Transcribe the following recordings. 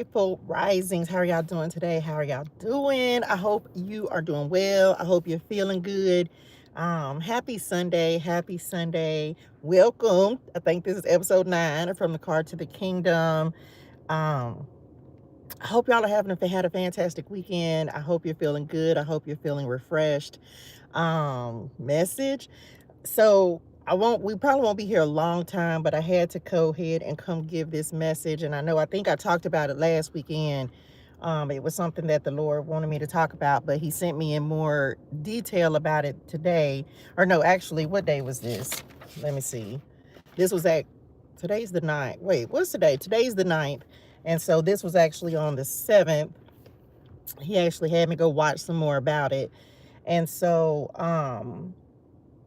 Grateful risings. How are y'all doing today? How are y'all doing? I hope you are doing well. I hope you're feeling good. Happy Sunday. Happy Sunday. Welcome. I think this is episode 9 from the Car to the Kingdom. Um, I hope y'all are had a fantastic weekend. I hope you're feeling good. I hope you're feeling refreshed. Message. So we probably won't be here a long time, but I had to go ahead and come give this message. And I think I talked about it last weekend. It was something that the Lord wanted me to talk about, but he sent me in more detail about it today. Or no, actually, what day was this? Let me see. This was today's the 9th. Wait, what's today? Today's the 9th. And so this was actually on the 7th. He actually had me go watch some more about it. And so,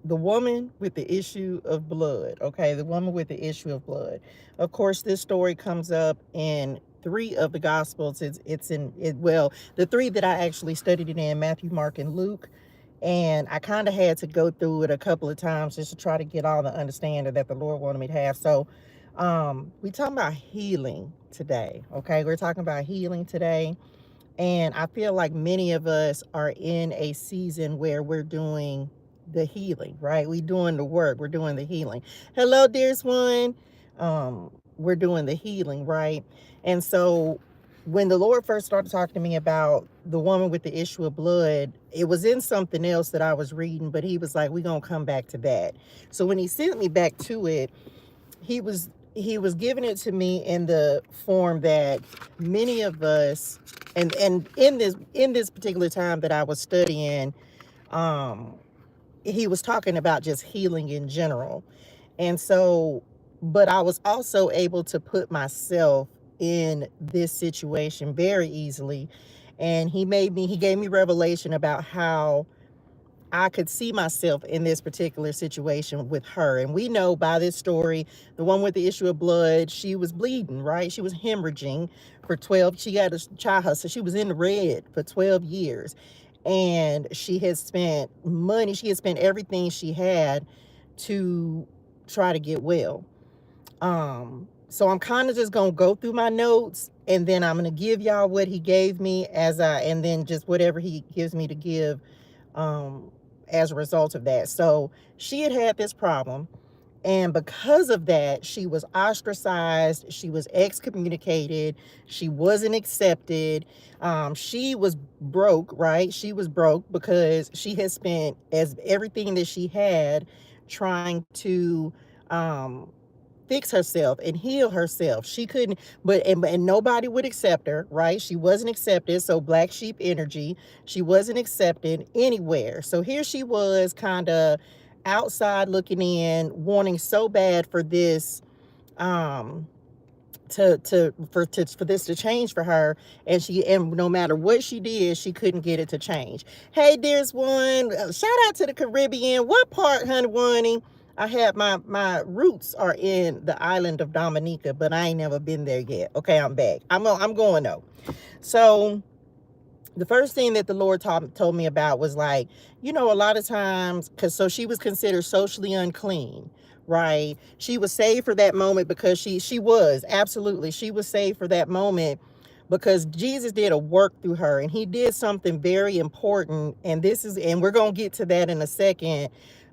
the woman with the issue of blood. Okay, the woman with the issue of blood. Of course, this story comes up in 3 of the Gospels. The 3 that I actually studied it in, Matthew, Mark, and Luke. And I kind of had to go through it a couple of times just to try to get all the understanding that the Lord wanted me to have. So, we talking about healing today. Okay, we're talking about healing today. And I feel like many of us are in a season where we're doing the healing, right? We're doing the work, we're doing the healing. Hello, dearest one. We're doing the healing, right? And so when the Lord first started talking to me about the woman with the issue of blood, it was in something else that I was reading, but he was like, we're gonna come back to that. So when he sent me back to it, he was giving it to me in the form that many of us, and in this particular time that I was studying, um he was talking about just healing in general. And so, but I was also able to put myself in this situation very easily. And he gave me revelation about how I could see myself in this particular situation with her. And we know by this story, the one with the issue of blood, she was bleeding, right? She was hemorrhaging for 12. She had a child, so she was in the red for 12 years. And she had spent money, she had spent everything she had to try to get well. So I'm kind of just gonna go through my notes, and then I'm gonna give y'all what he gave me and then just whatever he gives me to give um as a result of that. So she had this problem, and because of that, she was ostracized, she was excommunicated, she wasn't accepted. She was broke, right? She was broke because she had spent as everything that she had trying to um fix herself and heal herself. She couldn't, and nobody would accept her, right? She wasn't accepted. So black sheep energy, she wasn't accepted anywhere. So here she was, kind of outside looking in, wanting so bad for this um for this to change for her, and no matter what she did, she couldn't get it to change. Hey, there's one. Shout out to the Caribbean. What part, honey bunny? I had my roots are in the island of Dominica, but I ain't never been there yet. Okay, I'm back. I'm going though. So the first thing that the Lord told me about was like, a lot of times, because so she was considered socially unclean, right? She was saved for that moment because she was absolutely, she was saved for that moment because Jesus did a work through her, and he did something very important. And we're gonna get to that in a second.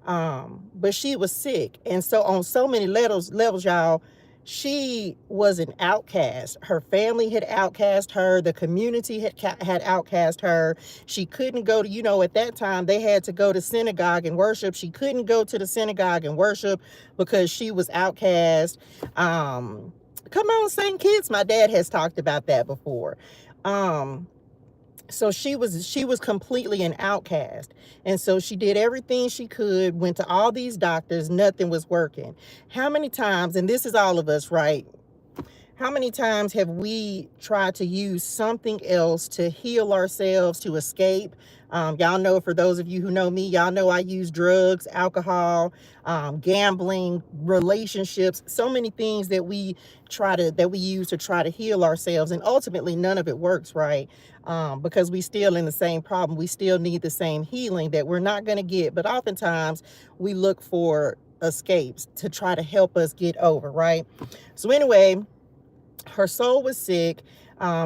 But she was sick, and so on so many levels, y'all, she was an outcast. Her family had outcast her. The community had outcast her. She couldn't go to, at that time they had to go to synagogue and worship. She couldn't go to the synagogue and worship because she was outcast. Come on, Saint Kids. My dad has talked about that before. So she was completely an outcast. And so she did everything she could, went to all these doctors, nothing was working. How many times, and this is all of us, right? How many times have we tried to use something else to heal ourselves, to escape? Y'all know, for those of you who know me, y'all know I use drugs, alcohol, gambling, relationships, so many things that we use to try to heal ourselves. And ultimately, none of it works, right? Because we still in the same problem. We still need the same healing that we're not going to get. But oftentimes we look for escapes to try to help us get over, right? So anyway, her soul was sick.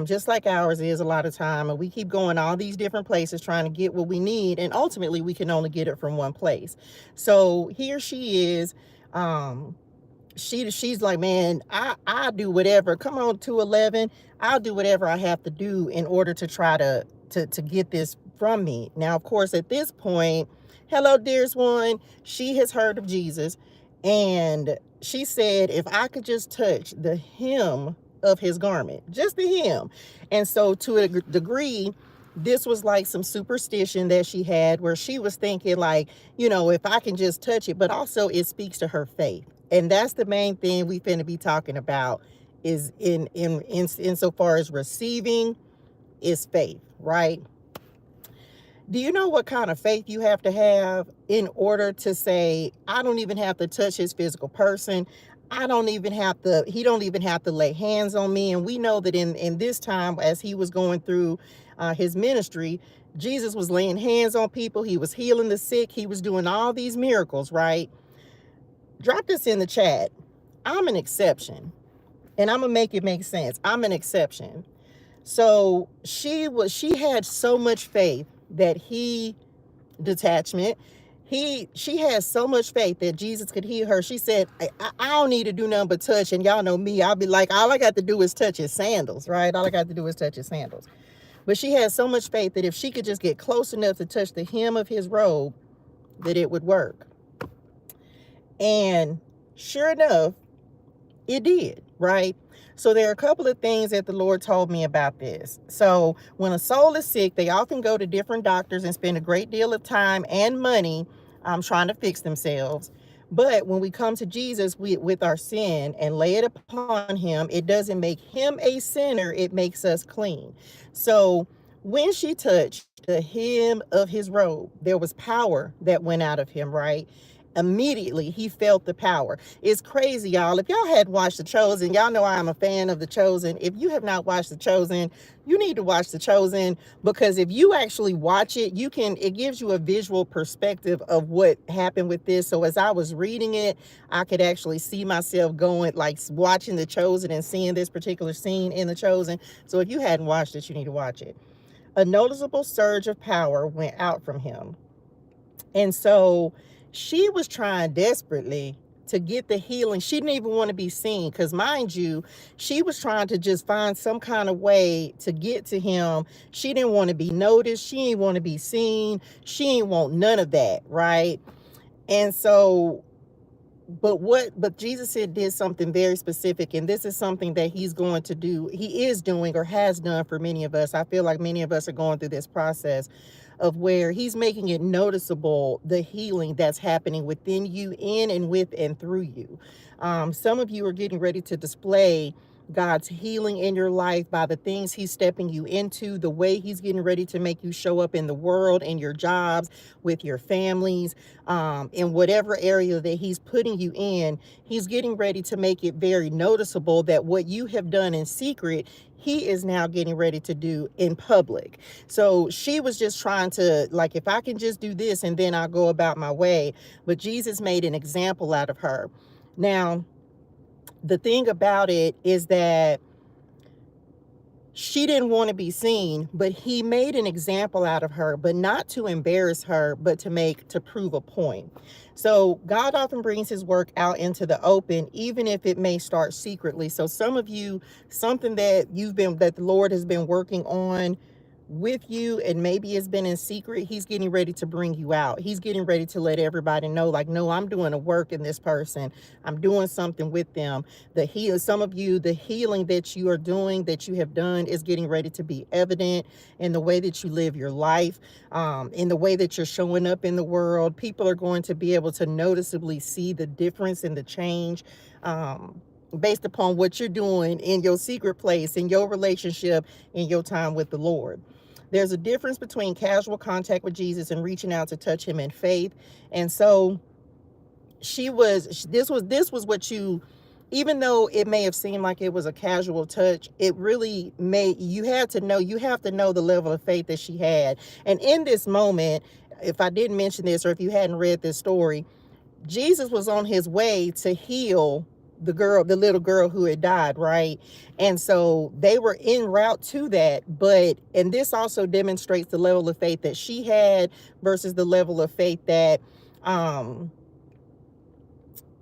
just like ours is a lot of time. And we keep going all these different places trying to get what we need. And ultimately, we can only get it from one place. So here she is. She's like, man, I do whatever. Come on, 211. I'll do whatever I have to do in order to try to get this from me. Now, of course, at this point, hello, dearest one, she has heard of Jesus. And she said, if I could just touch the hem of his garment, just the hem. And so to a degree, this was like some superstition that she had where she was thinking like, if I can just touch it, but also it speaks to her faith. And that's the main thing we finna be talking about is insofar as receiving is faith, right? Do you know what kind of faith you have to have in order to say, I don't even have to touch his physical person. He don't even have to lay hands on me. And we know that in this time, as he was going through his ministry, Jesus was laying hands on people. He was healing the sick. He was doing all these miracles, right? Drop this in the chat. I'm an exception. And I'm going to make it make sense. I'm an exception. So she had so much faith that she has so much faith that Jesus could heal her. She said, I don't need to do nothing but touch. And y'all know me, I'll be like, all I got to do is touch his sandals, right? All I got to do is touch his sandals. But she had so much faith that if she could just get close enough to touch the hem of his robe, that it would work. And sure enough, it did, right? So there are a couple of things that the Lord told me about this. So when a soul is sick, they often go to different doctors and spend a great deal of time and money trying to fix themselves. But when we come to Jesus with our sin and lay it upon him, it doesn't make him a sinner. It makes us clean. So when she touched the hem of his robe, there was power that went out of him, right? Immediately he felt the power. It's crazy, y'all. If y'all had watched The Chosen, y'all know I'm a fan of The Chosen. If you have not watched The Chosen, you need to watch The Chosen, because if you actually watch it, it gives you a visual perspective of what happened with this. So as I was reading it, I could actually see myself going, like watching The Chosen and seeing this particular scene in The Chosen. So if you hadn't watched it, you need to watch it. A noticeable surge of power went out from him. And so she was trying desperately to get the healing. She didn't even want to be seen because, mind you, she was trying to just find some kind of way to get to him. She didn't want to be noticed. She didn't want to be seen. She didn't want none of that, right? And so, but Jesus did something very specific, and this is something that he's going to do. He is doing or has done for many of us. I feel like many of us are going through this process of where he's making it noticeable, the healing that's happening within you, in and with and through you. Some of you are getting ready to display God's healing in your life by the things he's stepping you into, the way he's getting ready to make you show up in the world, in your jobs, with your families, in whatever area that he's putting you in. He's getting ready to make it very noticeable that what you have done in secret, he is now getting ready to do in public. So she was just trying to, like, if I can just do this and then I'll go about my way. But Jesus made an example out of her. Now, the thing about it is that she didn't want to be seen, but he made an example out of her, but not to embarrass her, but to prove a point. So God often brings his work out into the open, even if it may start secretly. So some of you, something that the Lord has been working on with you, and maybe it's been in secret, he's getting ready to bring you out. He's getting ready to let everybody know, like, no, I'm doing a work in this person. I'm doing something with them. Some of you, the healing that you are doing, that you have done, is getting ready to be evident in the way that you live your life, in the way that you're showing up in the world. People are going to be able to noticeably see the difference and the change, based upon what you're doing in your secret place, in your relationship, in your time with the Lord. There's a difference between casual contact with Jesus and reaching out to touch him in faith. And so this was what even though it may have seemed like it was a casual touch, it really you have to know the level of faith that she had. And in this moment, if I didn't mention this, or if you hadn't read this story, Jesus was on his way to heal the little girl who had died, right? And so they were en route to that, and this also demonstrates the level of faith that she had versus the level of faith that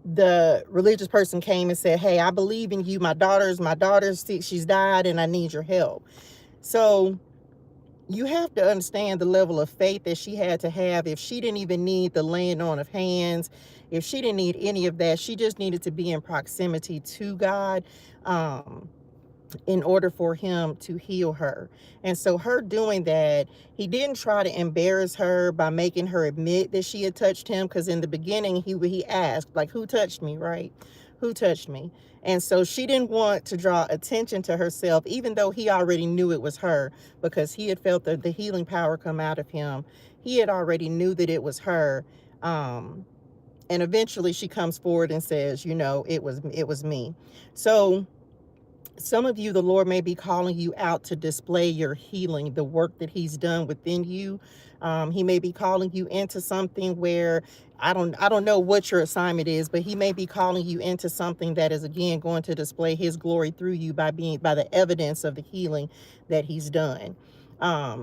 the religious person came and said, hey, I believe in you. My daughter's she's died and I need your help. So you have to understand the level of faith that she had to have. If she didn't even need the laying on of hands, if she didn't need any of that, she just needed to be in proximity to God in order for him to heal her. And so her doing that, he didn't try to embarrass her by making her admit that she had touched him, because in the beginning he asked, like, who touched me, right? Who touched me? And so she didn't want to draw attention to herself, even though he already knew it was her, because he had felt the healing power come out of him. He had already knew that it was her. And eventually she comes forward and says, it was me. So some of you, the Lord may be calling you out to display your healing, the work that he's done within you. He may be calling you into something where I don't know what your assignment is, but he may be calling you into something that is, again, going to display his glory through you by the evidence of the healing that he's done.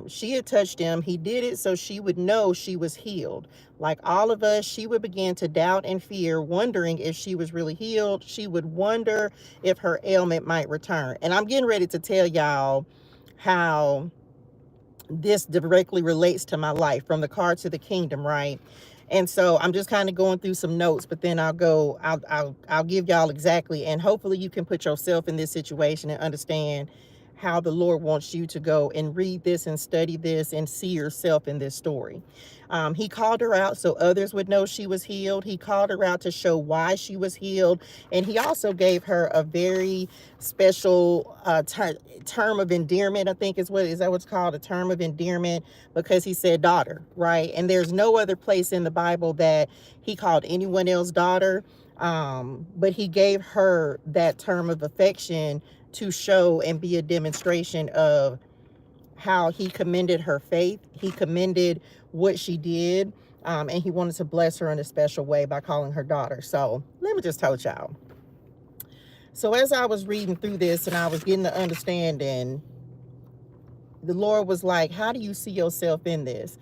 She had touched him. He did it so she would know she was healed. Like all of us, she would begin to doubt and fear, wondering if she was really healed. She would wonder if her ailment might return. And I'm getting ready to tell y'all how this directly relates to my life, from the car to the kingdom, right? And so I'm just kind of going through some notes, but then I'll give y'all exactly, and hopefully you can put yourself in this situation and understand how the Lord wants you to go and read this and study this and see yourself in this story. He called her out so others would know she was healed. He called her out to show why she was healed. And he also gave her a very special term of endearment, I think is that what's called, a term of endearment, because he said daughter, right? And there's no other place in the Bible that he called anyone else daughter. But he gave her that term of affection to show and be a demonstration of how he commended her faith. He commended what she did, and he wanted to bless her in a special way by calling her daughter. So let me just tell y'all. So as I was reading through this and I was getting the understanding, the Lord was like, how do you see yourself in this?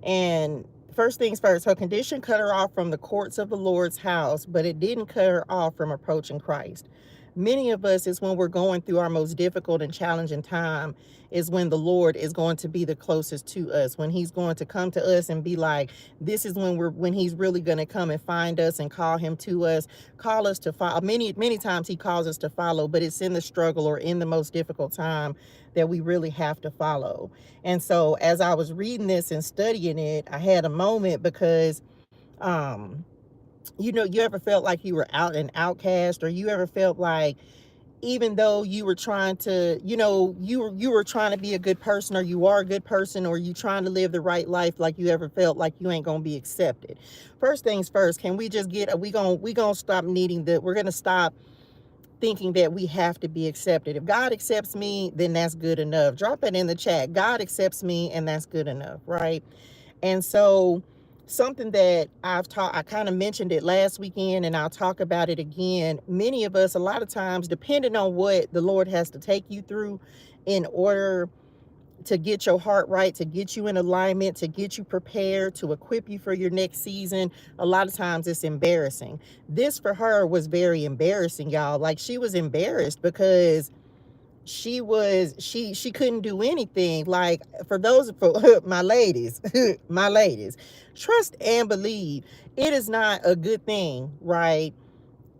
And first things first, her condition cut her off from the courts of the Lord's house, but it didn't cut her off from approaching Christ. Many of us, is when we're going through our most difficult and challenging time, is when the Lord is going to be the closest to us, when he's going to come to us and be like, this is when he's really going to come and find us and call him to us, call us to follow. Many times he calls us to follow, but it's in the struggle or in the most difficult time that we really have to follow. And so as I was reading this and studying it, I had a moment, because you ever felt like you were an outcast, or you ever felt like, even though you were trying to, you were trying to be a good person, or you are a good person, or you trying to live the right life, like you ever felt like you ain't gonna be accepted? First things first, can we just we gonna stop we're gonna stop thinking that we have to be accepted. If God accepts me, then that's good enough. Drop it in the chat. God accepts me, and that's good enough, right? And so something that I kind of mentioned it last weekend, and I'll talk about it again. Many of us, a lot of times, depending on what the Lord has to take you through in order to get your heart right, to get you in alignment, to get you prepared, to equip you for your next season, a lot of times it's embarrassing. This for her was very embarrassing, y'all. Like, she was embarrassed because she couldn't do anything. Like, for my ladies, my ladies, trust and believe. It is not a good thing, right,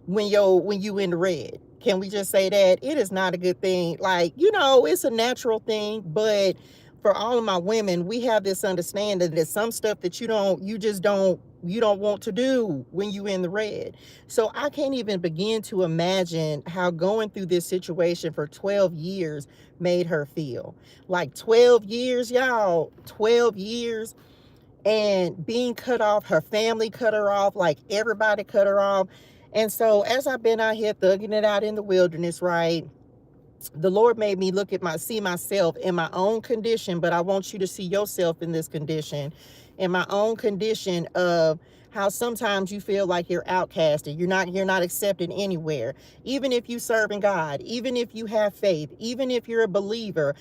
when you in the red. Can we just say that? It is not a good thing. Like, it's a natural thing, but for all of my women, we have this understanding that some stuff that you don't want to do when you in the red. So I can't even begin to imagine how going through this situation for 12 years made her feel. Like, 12 years, y'all, 12 years, and being cut off, her family cut her off, like everybody cut her off. And so as I've been out here thugging it out in the wilderness, right, the Lord made me see myself in my own condition, but I want you to see yourself in this condition, in my own condition of how sometimes you feel like you're outcasted, you're not accepted anywhere. Even if you serve in God, even if you have faith, even if you're a believer,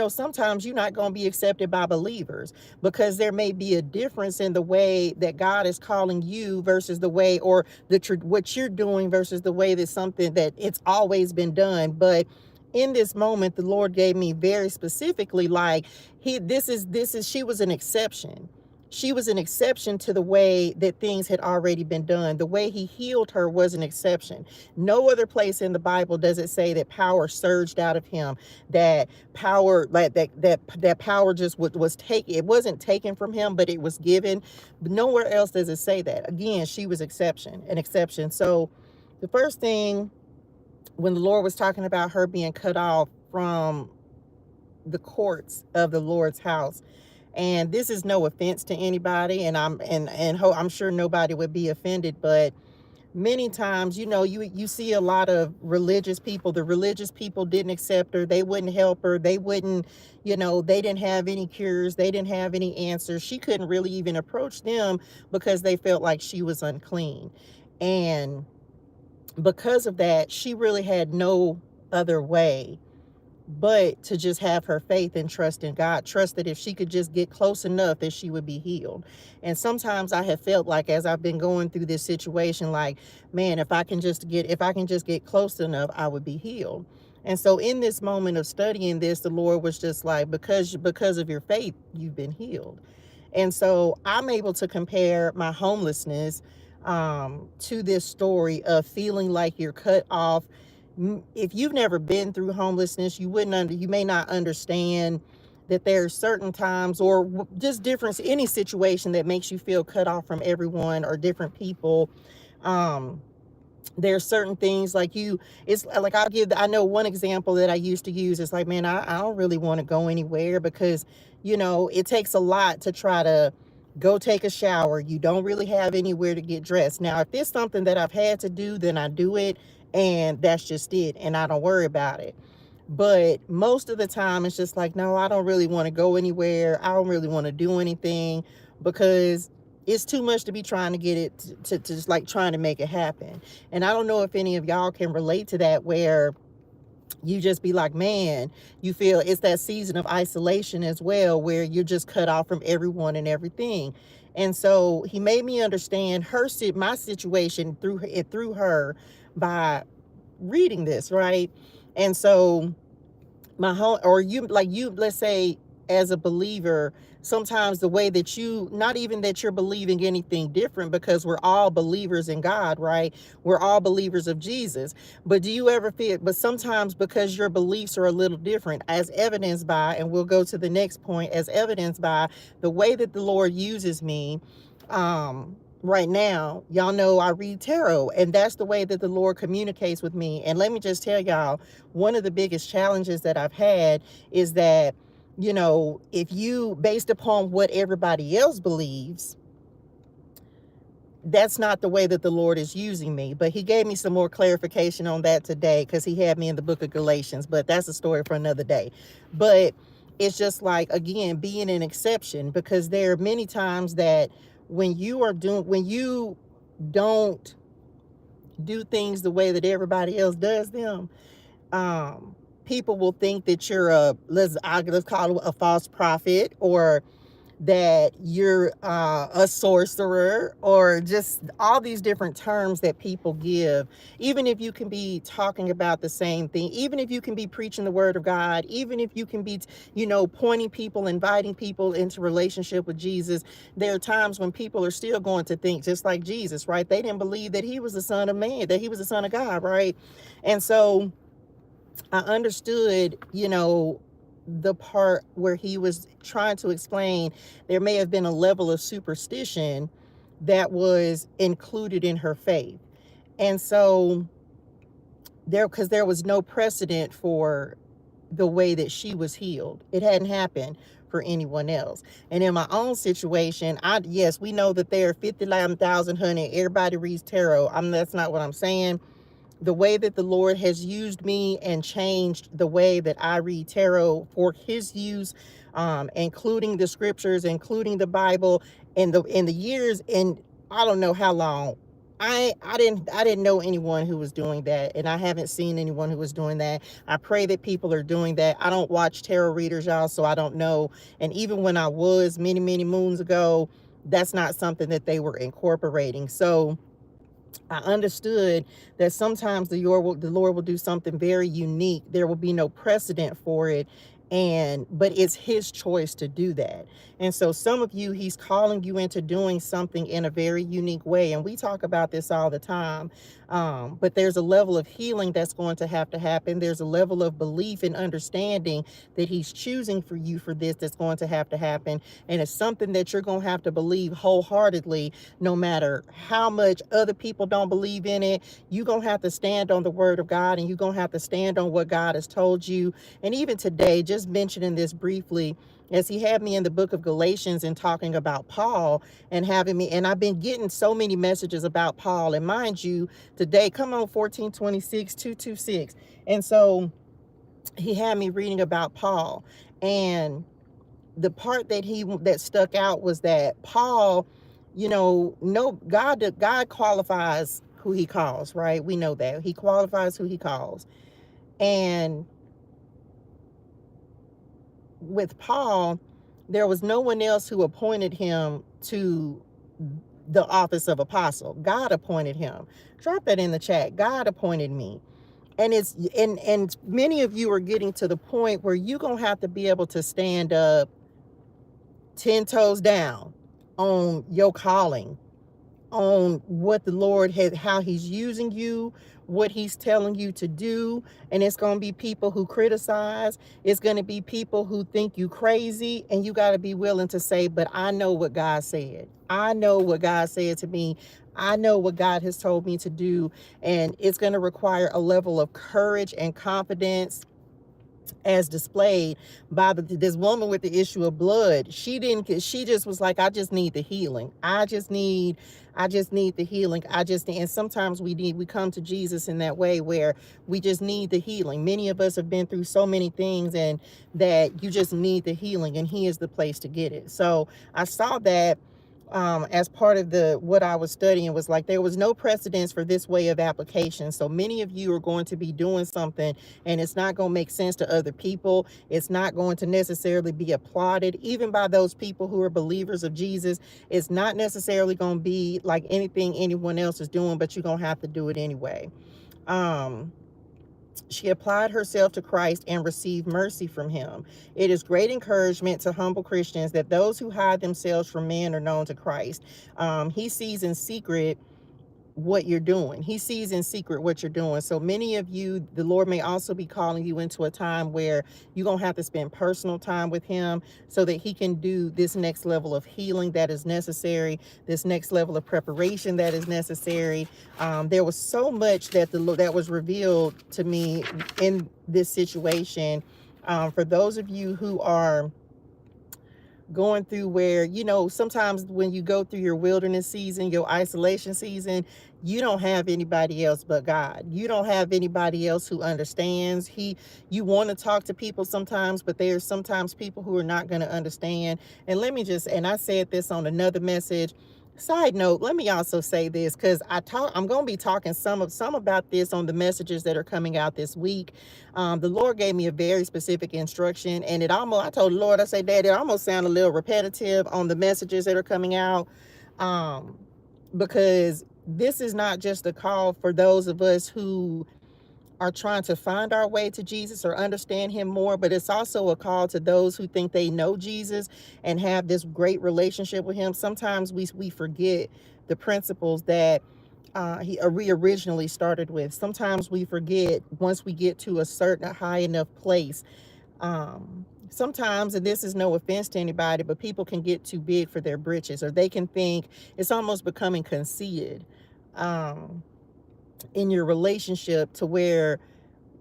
sometimes you're not going to be accepted by believers, because there may be a difference in the way that God is calling you versus the way, or what you're doing versus the way that something that it's always been done. But in this moment, the Lord gave me very specifically, like, she was an exception. She was an exception to the way that things had already been done. The way he healed her was an exception. No other place in the Bible does it say that power surged out of him, that power, like that power just was taken. It wasn't taken from him, but it was given. But nowhere else does it say that. Again, she was an exception. So the first thing, when the Lord was talking about her being cut off from the courts of the Lord's house, and this is no offense to anybody, and I'm sure nobody would be offended, but many times, you see a lot of religious people. The religious people didn't accept her. They wouldn't help her. They wouldn't, they didn't have any cures. They didn't have any answers. She couldn't really even approach them because they felt like she was unclean. And because of that, she really had no other way but to just have her faith and trust in God. Trust that if she could just get close enough, that she would be healed. And sometimes I have felt like, as I've been going through this situation, like, man, if I can just get close enough, I would be healed. And so in this moment of studying this, the Lord was just like, because of your faith, you've been healed. And so I'm able to compare my homelessness to this story of feeling like you're cut off. If you've never been through homelessness, you may not understand that there are certain times, or just difference, any situation that makes you feel cut off from everyone or different people. There's certain things like it's like, I know one example that I used to use is like, man, I don't really want to go anywhere because, it takes a lot to try to go take a shower. You don't really have anywhere to get dressed. Now, if it's something that I've had to do, then I do it, and that's just it, and I don't worry about it. But most of the time it's just like, no, I don't really want to go anywhere. I don't really want to do anything, because it's too much to be trying to get it to just like trying to make it happen. And I don't know if any of y'all can relate to that, where you just be like, man, you feel it's that season of isolation as well, where you're just cut off from everyone and everything. And so he made me understand my situation through her by reading this, right? And so my home, or let's say, as a believer, sometimes the way that not even that you're believing anything different, because we're all believers in God, right? We're all believers of Jesus. But do you ever feel, but sometimes, because your beliefs are a little different, as evidenced by, and we'll go to the next point, as evidenced by the way that the Lord uses me, right now, y'all know I read tarot, and that's the way that the Lord communicates with me. And let me just tell y'all, one of the biggest challenges that I've had is that, if you, based upon what everybody else believes, that's not the way that the Lord is using me. But he gave me some more clarification on that today, because he had me in the book of Galatians, but that's a story for another day. But it's just like, again, being an exception, because there are many times that when you don't do things the way that everybody else does them, people will think that you're let's call it a false prophet, or that you're a sorcerer, or just all these different terms that people give. Even if you can be talking about the same thing, even if you can be preaching the word of God, even if you can be, pointing people, inviting people into relationship with Jesus, there are times when people are still going to think just like Jesus, right? They didn't believe that he was the Son of Man, that he was the Son of God, right? And so I understood, the part where he was trying to explain there may have been a level of superstition that was included in her faith. And so because there was no precedent for the way that she was healed. It hadn't happened for anyone else. And in my own situation, yes, we know that there are 50,000 honey. Everybody reads tarot. That's not what I'm saying. The way that the Lord has used me and changed the way that I read tarot for his use, including the scriptures, including the Bible, in the years, and I don't know how long. I didn't know anyone who was doing that, and I haven't seen anyone who was doing that. I pray that people are doing that. I don't watch tarot readers, y'all, so I don't know. And even when I was many moons ago, that's not something that they were incorporating. So I understood that sometimes the Lord will do something very unique. There will be no precedent for it. But it's his choice to do that. And so some of you, he's calling you into doing something in a very unique way. And we talk about this all the time. But there's a level of healing that's going to happen. There's a level of belief and understanding that he's choosing for you for this that's going to happen. And it's something that you're going to have to believe wholeheartedly, no matter how much other people don't believe in it. You're going to have to stand on the word of God, and you're going to have to stand on what God has told you. And even today, just mentioning this briefly, as he had me in the book of Galatians and talking about Paul and having me, and I've been getting so many messages about Paul. And mind you, today, come on, 1426, 226. And so he had me reading about Paul. And the part that stuck out was that Paul, no, God qualifies who he calls, right? We know that he qualifies who he calls. And with Paul, there was no one else who appointed him to the office of apostle. God appointed him. Drop that in the chat. God appointed me. And many of you are getting to the point where you're going to have to be able to stand up 10 toes down on your calling, on what the Lord had, how he's using you, what he's telling you to do. And it's going to be people who criticize. It's going to be people who think you crazy. And you got to be willing to say, but I know what God said. I know what God said to me. I know what God has told me to do. And it's going to require a level of courage and confidence as displayed by this woman with the issue of blood. She just was like, I just need the healing. I just need the healing. And sometimes we come to Jesus in that way where we just need the healing. Many of us have been through so many things, and that you just need the healing, and he is the place to get it. So I saw that as part of what I was studying, was like there was no precedence for this way of application. So many of you are going to be doing something, and it's not going to make sense to other people. It's not going to necessarily be applauded, even by those people who are believers of Jesus. It's not necessarily going to be like anything anyone else is doing, but you're going to have to do it anyway. She applied herself to Christ and received mercy from him. It is great encouragement to humble Christians that those who hide themselves from men are known to Christ. He sees in secret what you're doing. He sees in secret what you're doing. So many of you, the Lord may also be calling you into a time where you're going to have to spend personal time with him so that he can do this next level of healing that is necessary, this next level of preparation that is necessary. There was so much that was revealed to me in this situation. For those of you who are going through, where sometimes when you go through your wilderness season, your isolation season, you don't have anybody else but God. You don't have anybody else who understands. You want to talk to people sometimes, but there's sometimes people who are not going to understand. And I said this on another message. Side note, let me also say this, because I'm going to be talking some about this on the messages that are coming out this week. The Lord gave me a very specific instruction, and I told the Lord, I said, Daddy, it almost sound a little repetitive on the messages that are coming out, because this is not just a call for those of us who are trying to find our way to Jesus or understand him more, but it's also a call to those who think they know Jesus and have this great relationship with him. Sometimes we forget the principles that we originally started with. Sometimes we forget once we get to a certain high enough place. Sometimes, and this is no offense to anybody, but people can get too big for their britches, or they can think it's almost becoming conceited in your relationship, to where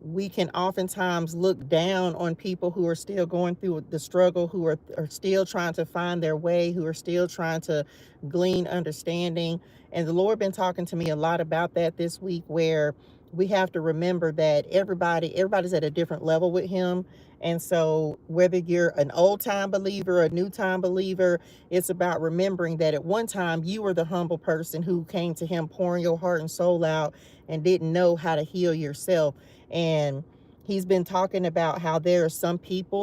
we can oftentimes look down on people who are still going through the struggle, who are still trying to find their way, who are still trying to glean understanding. And the Lord been talking to me a lot about that this week, where we have to remember that everybody's at a different level with him. And so whether you're an old time believer or a new time believer, it's about remembering that at one time you were the humble person who came to him pouring your heart and soul out and didn't know how to heal yourself. And he's been talking about how there are some people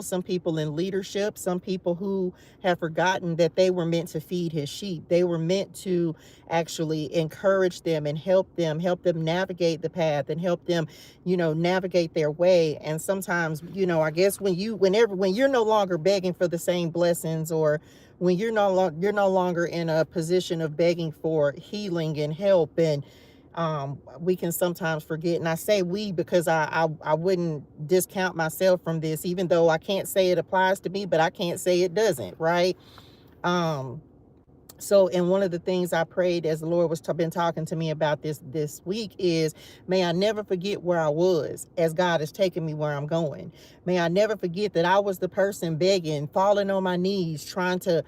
in leadership, some people who have forgotten that they were meant to feed his sheep. They were meant to actually encourage them and help them navigate the path and help them, navigate their way. And sometimes, I guess when you're no longer begging for the same blessings, or when you're no longer in a position of begging for healing and help, and we can sometimes forget. And I say we because I wouldn't discount myself from this, even though I can't say it applies to me, but I can't say it doesn't, right? So, and one of the things I prayed as the Lord was been talking to me about this week is, may I never forget where I was as God has taken me where I'm going. May I never forget that I was the person begging, falling on my knees, trying to,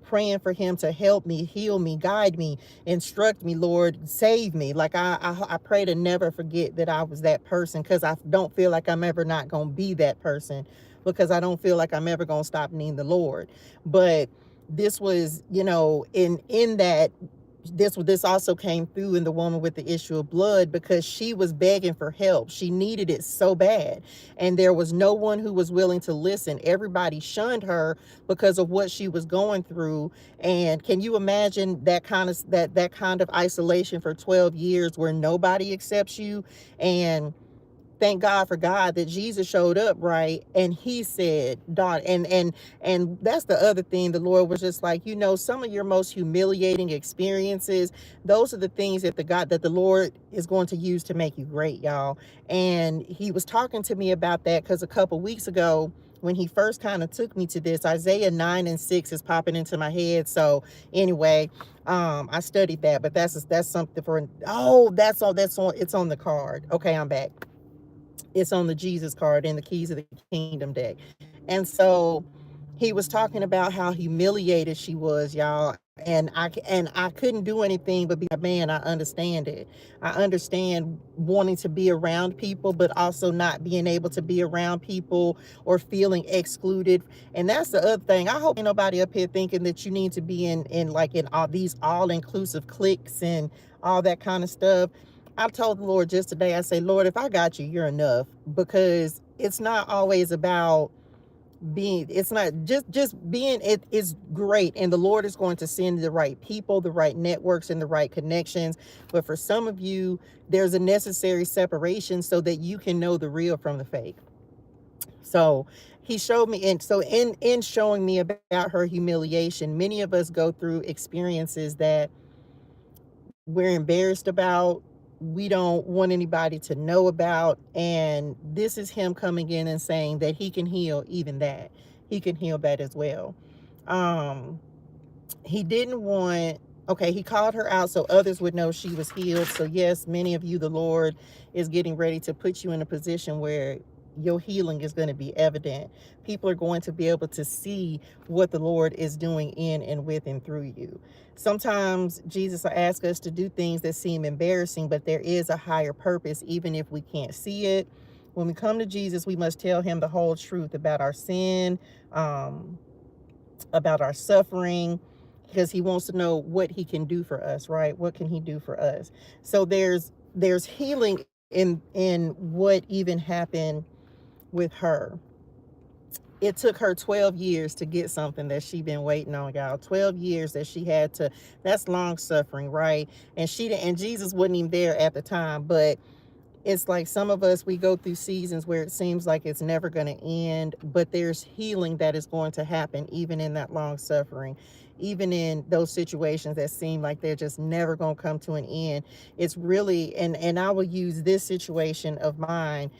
praying for him to help me, heal me, guide me, instruct me, Lord, save me. Like I pray to never forget that I was that person, because I don't feel like I'm ever not going to be that person, because I don't feel like I'm ever going to stop needing the Lord. But this was, in that, this also came through in the woman with the issue of blood, because she was begging for help. She needed it so bad, and there was no one who was willing to listen. Everybody shunned her because of what she was going through. And can you imagine that kind of isolation for 12 years where nobody accepts you? And thank God for God that Jesus showed up, right? And he said, "Daughter," and that's the other thing. The Lord was just like, some of your most humiliating experiences, those are the things that the Lord is going to use to make you great, y'all. And he was talking to me about that because a couple weeks ago, when he first kind of took me to this, Isaiah 9:6 is popping into my head. So anyway, I studied that, but that's something for, that's all, it's on the card. Okay, I'm back. It's on the Jesus card in the Keys of the Kingdom deck. And so he was talking about how humiliated she was, y'all. And I couldn't do anything but be like, man, I understand it. I understand wanting to be around people, but also not being able to be around people or feeling excluded. And that's the other thing. I hope ain't nobody up here thinking that you need to be in all these all-inclusive cliques and all that kind of stuff. I told the Lord just today, I say, Lord, if I got you, you're enough. Because it's not always about being, it's not just being, it is great. And the Lord is going to send the right people, the right networks, and the right connections. But for some of you, there's a necessary separation so that you can know the real from the fake. So he showed me, and so in showing me about her humiliation, many of us go through experiences that we're embarrassed about, we don't want anybody to know about. And this is him coming in and saying that he can heal even that. He can heal that as well. He didn't want, okay, he called her out so others would know she was healed. So yes, many of you, the Lord is getting ready to put you in a position where your healing is going to be evident. People are going to be able to see what the Lord is doing in and with and through you. Sometimes Jesus will ask us to do things that seem embarrassing, but there is a higher purpose, even if we can't see it. When we come to Jesus, we must tell him the whole truth about our sin, about our suffering, because he wants to know what he can do for us, right? What can he do for us? So there's healing in what even happened with her. It took her 12 years to get something that she been waiting on, y'all. 12 years that she had to, that's long suffering, right? And Jesus wasn't even there at the time. But it's like some of us, we go through seasons where it seems like it's never going to end, but there's healing that is going to happen even in that long suffering, even in those situations that seem like they're just never going to come to an end. It's really, and I will use this situation of mine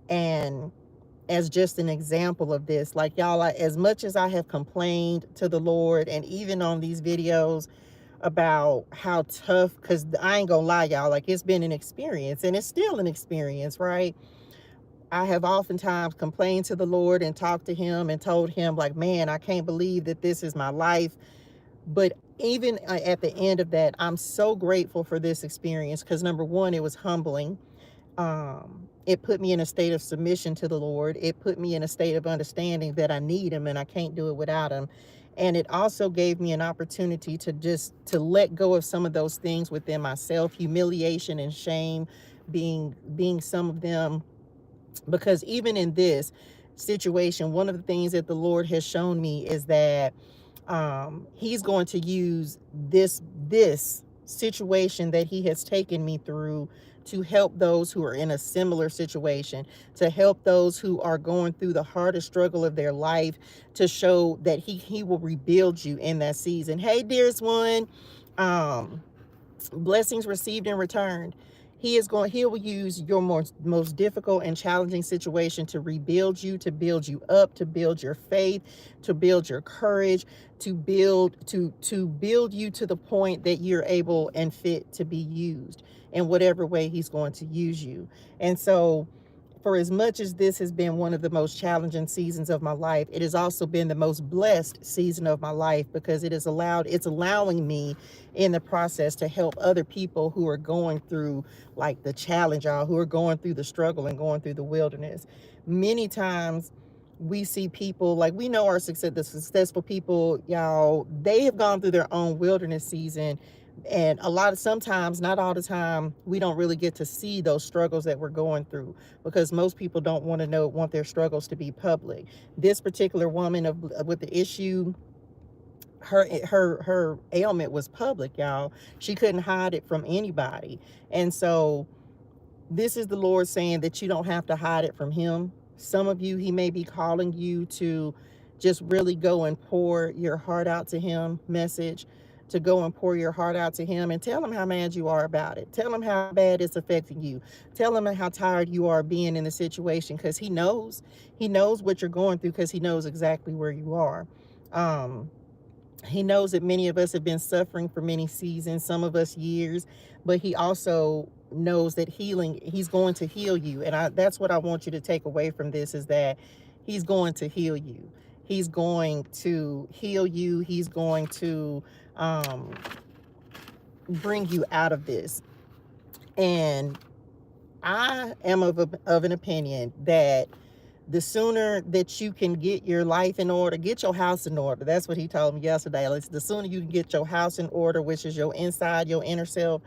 and as just an example of this. Like, y'all, as much as I have complained to the Lord, and even on these videos about how tough, because I ain't gonna lie, y'all, like, it's been an experience, and it's still an experience, right? I have oftentimes complained to the Lord and talked to him and told him, like, man, I can't believe that this is my life. But even at the end of that, I'm so grateful for this experience, because number one, it was humbling. It put me in a state of submission to the Lord. It put me in a state of understanding that I need him and I can't do it without him. And it also gave me an opportunity to just to let go of some of those things within myself, humiliation and shame being some of them. Because even in this situation, one of the things that the Lord has shown me is that he's going to use this situation that he has taken me through to help those who are in a similar situation, to help those who are going through the hardest struggle of their life, to show that he will rebuild you in that season. Hey, dearest one, blessings received and returned. He will use your most difficult and challenging situation to rebuild you, to build you up, to build your faith, to build your courage, to build you to the point that you're able and fit to be used in whatever way he's going to use you. And so, for as much as this has been one of the most challenging seasons of my life, it has also been the most blessed season of my life, because it's allowing me in the process to help other people who are going through like the challenge, y'all, who are going through the struggle and going through the wilderness. Many times we see people, like, we know the successful people, y'all, they have gone through their own wilderness season. And sometimes, not all the time, we don't really get to see those struggles that we're going through, because most people don't want their struggles to be public. This particular woman with the issue, her ailment was public, y'all. She couldn't hide it from anybody. And so this is the Lord saying that you don't have to hide it from him. Some of you, he may be calling you to just really go and pour your heart out to him, to go and pour your heart out to him and tell him how mad you are about it. Tell him how bad it's affecting you. Tell him how tired you are being in the situation, because he knows what you're going through, because he knows exactly where you are. He knows that many of us have been suffering for many seasons, some of us years, but he also knows that he's going to heal you. And that's what I want you to take away from this, is that he's going to heal you. He's going to heal you. He's going to bring you out of this. And I am of an opinion that the sooner that you can get your life in order, get your house in order. That's what he told me yesterday. The sooner you can get your house in order, which is your inside, your inner self,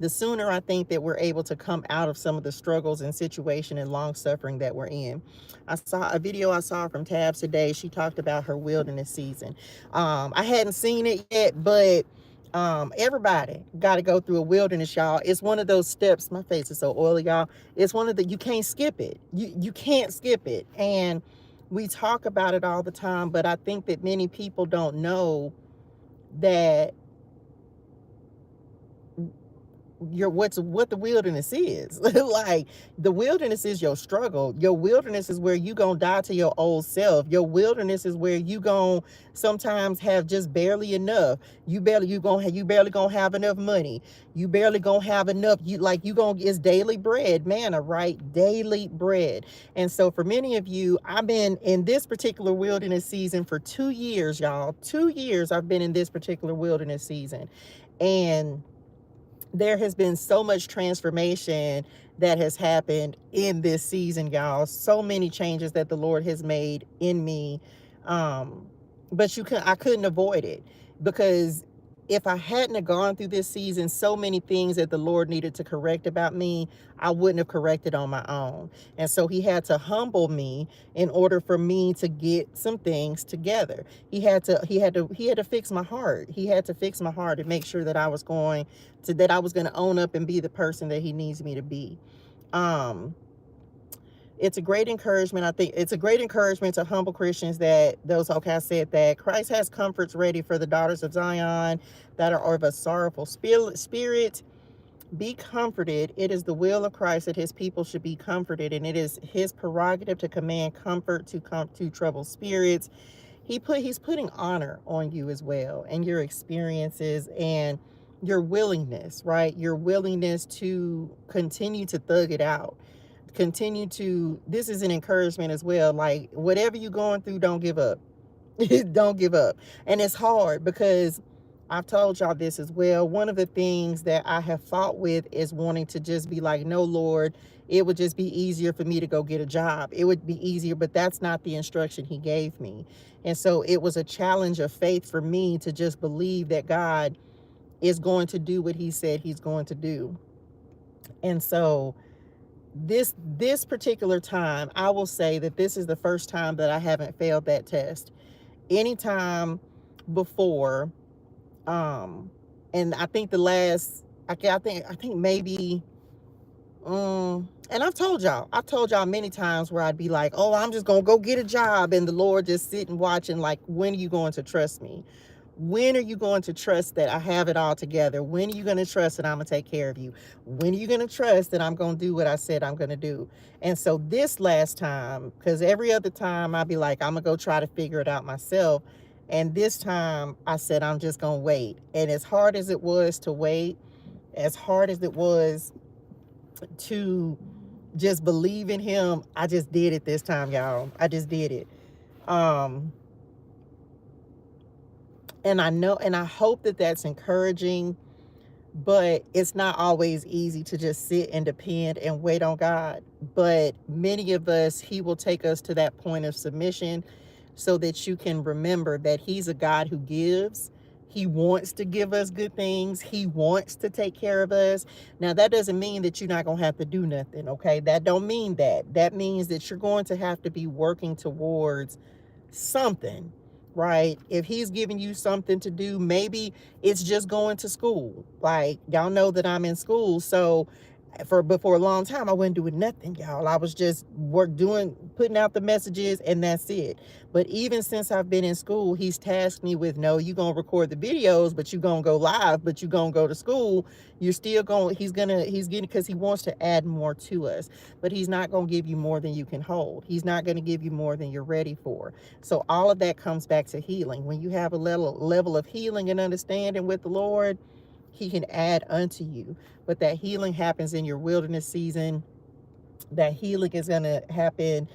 the sooner I think that we're able to come out of some of the struggles and situation and long suffering that we're in. I saw a video from Tabs today. She talked about her wilderness season. I hadn't seen it yet, but everybody got to go through a wilderness, y'all. It's one of those steps. My face is so oily, y'all. It's one of you can't skip it. You can't skip it. And we talk about it all the time, but I think that many people don't know that what the wilderness is. Like, the wilderness is your struggle. Your wilderness is where you gonna die to your old self. Your wilderness is where you gonna sometimes have just barely enough. You barely gonna have enough money. You barely gonna have enough. It's daily bread, manna, right? Daily bread. And so for many of you, I've been in this particular wilderness season for 2 years, y'all. 2 years I've been in this particular wilderness season. And there has been so much transformation that has happened in this season, y'all. So many changes that the Lord has made in me. But I couldn't avoid it, because if I hadn't have gone through this season, so many things that the Lord needed to correct about me, I wouldn't have corrected on my own. And so he had to humble me in order for me to get some things together. He had to fix my heart. He had to fix my heart and make sure that I was going to own up and be the person that he needs me to be. It's a great encouragement. I think it's a great encouragement to humble Christians I said that Christ has comforts ready for the daughters of Zion that are of a sorrowful spirit. Be comforted. It is the will of Christ that his people should be comforted, and it is his prerogative to command comfort to troubled spirits. He's putting honor on you as well, and your experiences and your willingness, right? Your willingness to continue to thug it out. This is an encouragement as well. Like, whatever you're going through, don't give up. Don't give up. And it's hard, because I've told y'all this as well. One of the things that I have fought with is wanting to just be like, no, Lord, it would just be easier for me to go get a job. It would be easier, but that's not the instruction he gave me. And so it was a challenge of faith for me to just believe that God is going to do what he said he's going to do. And so this particular time, I will say that this is the first time that I haven't failed that test. Anytime before, and I think the last, I think maybe, and I've told y'all many times where I'd be like, oh, I'm just gonna go get a job, and the Lord just sitting watching, like, when are you going to trust me? When are you going to trust that I have it all together? When are you going to trust that I'm going to take care of you? When are you going to trust that I'm going to do what I said I'm going to do? And so this last time, because every other time I'd be like, I'm going to go try to figure it out myself. And this time I said, I'm just going to wait. And as hard as it was to wait, as hard as it was to just believe in him, I just did it this time, y'all. I just did it. And I know, and I hope that that's encouraging, but it's not always easy to just sit and depend and wait on God. But many of us, he will take us to that point of submission so that you can remember that he's a God who gives. He wants to give us good things. He wants to take care of us. Now, that doesn't mean that you're not going to have to do nothing, okay? That don't mean that. That means that you're going to have to be working towards something, right? If he's giving you something to do, maybe it's just going to school. Like, y'all know that I'm in school, so for a long time I wasn't doing nothing, y'all. I was just putting out the messages, and that's it. But even since I've been in school, he's tasked me with, no, you gonna record the videos, but you gonna go live, but you gonna go to school. You're still going, he's getting, because he wants to add more to us, but he's not gonna give you more than you can hold. He's not gonna give you more than you're ready for. So all of that comes back to healing. When you have a level of healing and understanding with the Lord, he can add unto you. But that healing happens in your wilderness season. That healing is going to happen.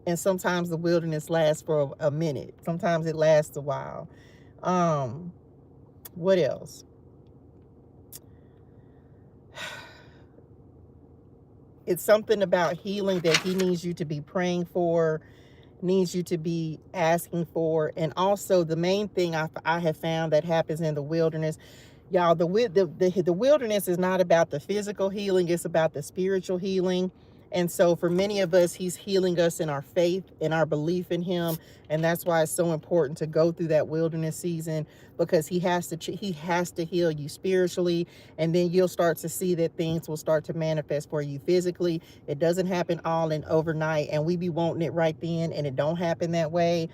And sometimes the wilderness lasts for a minute. Sometimes it lasts a while. What else? It's something about healing that he needs you to be praying for, needs you to be asking for. And also the main thing I have found that happens in the wilderness, y'all, the wilderness is not about the physical healing, it's about the spiritual healing. And so for many of us, he's healing us in our faith, in our belief in him. And that's why it's so important to go through that wilderness season, because he has to heal you spiritually. And then you'll start to see that things will start to manifest for you physically. It doesn't happen all in overnight, and we be wanting it right then, and it don't happen that way.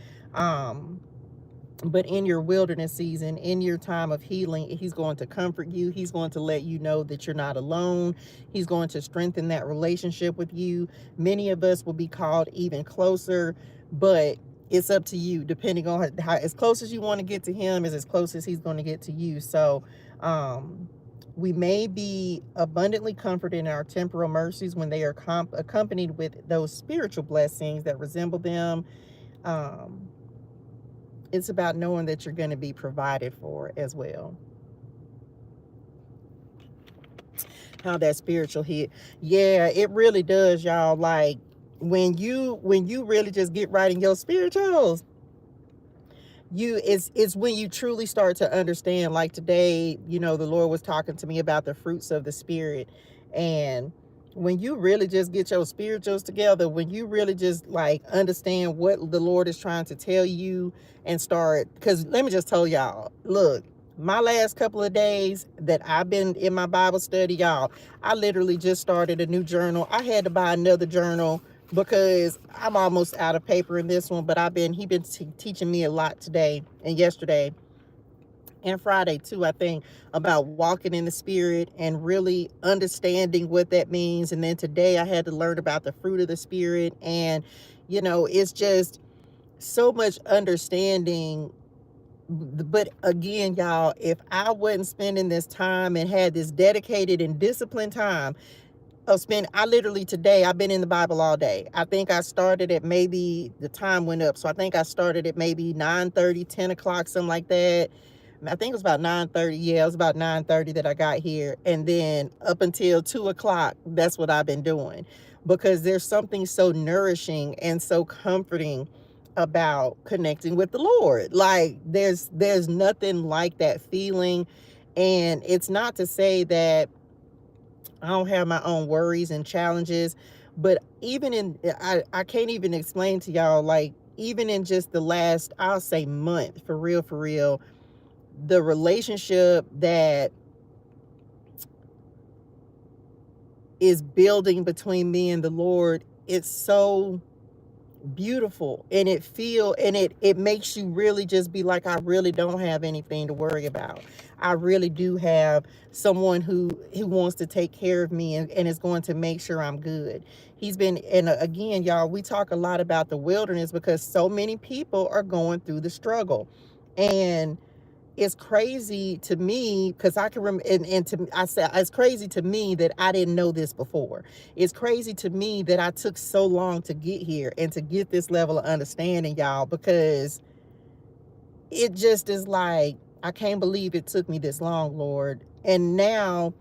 But in your wilderness season, in your time of healing, he's going to comfort you. He's going to let you know that you're not alone. He's going to strengthen that relationship with you. Many of us will be called even closer, but it's up to you, depending on how as close as you want to get to him is as close as he's going to get to you. So we may be abundantly comforted in our temporal mercies when they are accompanied with those spiritual blessings that resemble them. It's about knowing that you're going to be provided for as well. How that spiritual hit. Yeah, it really does, y'all. Like when you really just get right in your spirituals, it's when you truly start to understand. Like today, the Lord was talking to me about the fruits of the Spirit. And when you really just get your spirituals together, when you really just like understand what the Lord is trying to tell you and start, because let me just tell y'all, look, my last couple of days that I've been in my Bible study, y'all, I literally just started a new journal. I had to buy another journal because I'm almost out of paper in this one, but he been teaching me a lot today and yesterday and Friday too, I think, about walking in the Spirit and really understanding what that means. And then today I had to learn about the fruit of the Spirit. And, it's just so much understanding. But again, y'all, if I wasn't spending this time and had this dedicated and disciplined time, I literally today, I've been in the Bible all day. I think I started at maybe, the time went up. So I think I started at maybe 9:30, 10 o'clock, something like that. I think it was about 9:30. Yeah, it was about 9:30 that I got here. And then up until 2 o'clock, that's what I've been doing. Because there's something so nourishing and so comforting about connecting with the Lord. Like there's nothing like that feeling. And it's not to say that I don't have my own worries and challenges, but even in, I can't even explain to y'all, like, even in just the last, I'll say month, for real, the relationship that is building between me and the Lord, it's so beautiful, and it makes you really just be like, I really don't have anything to worry about. I really do have someone who wants to take care of me and is going to make sure I'm good. He's been, and again, y'all, we talk a lot about the wilderness because so many people are going through the struggle. And it's crazy to me because I can remember, I said it's crazy to me that I didn't know this before. It's crazy to me that I took so long to get here and to get this level of understanding, y'all, because it just is like, I can't believe it took me this long, Lord. And now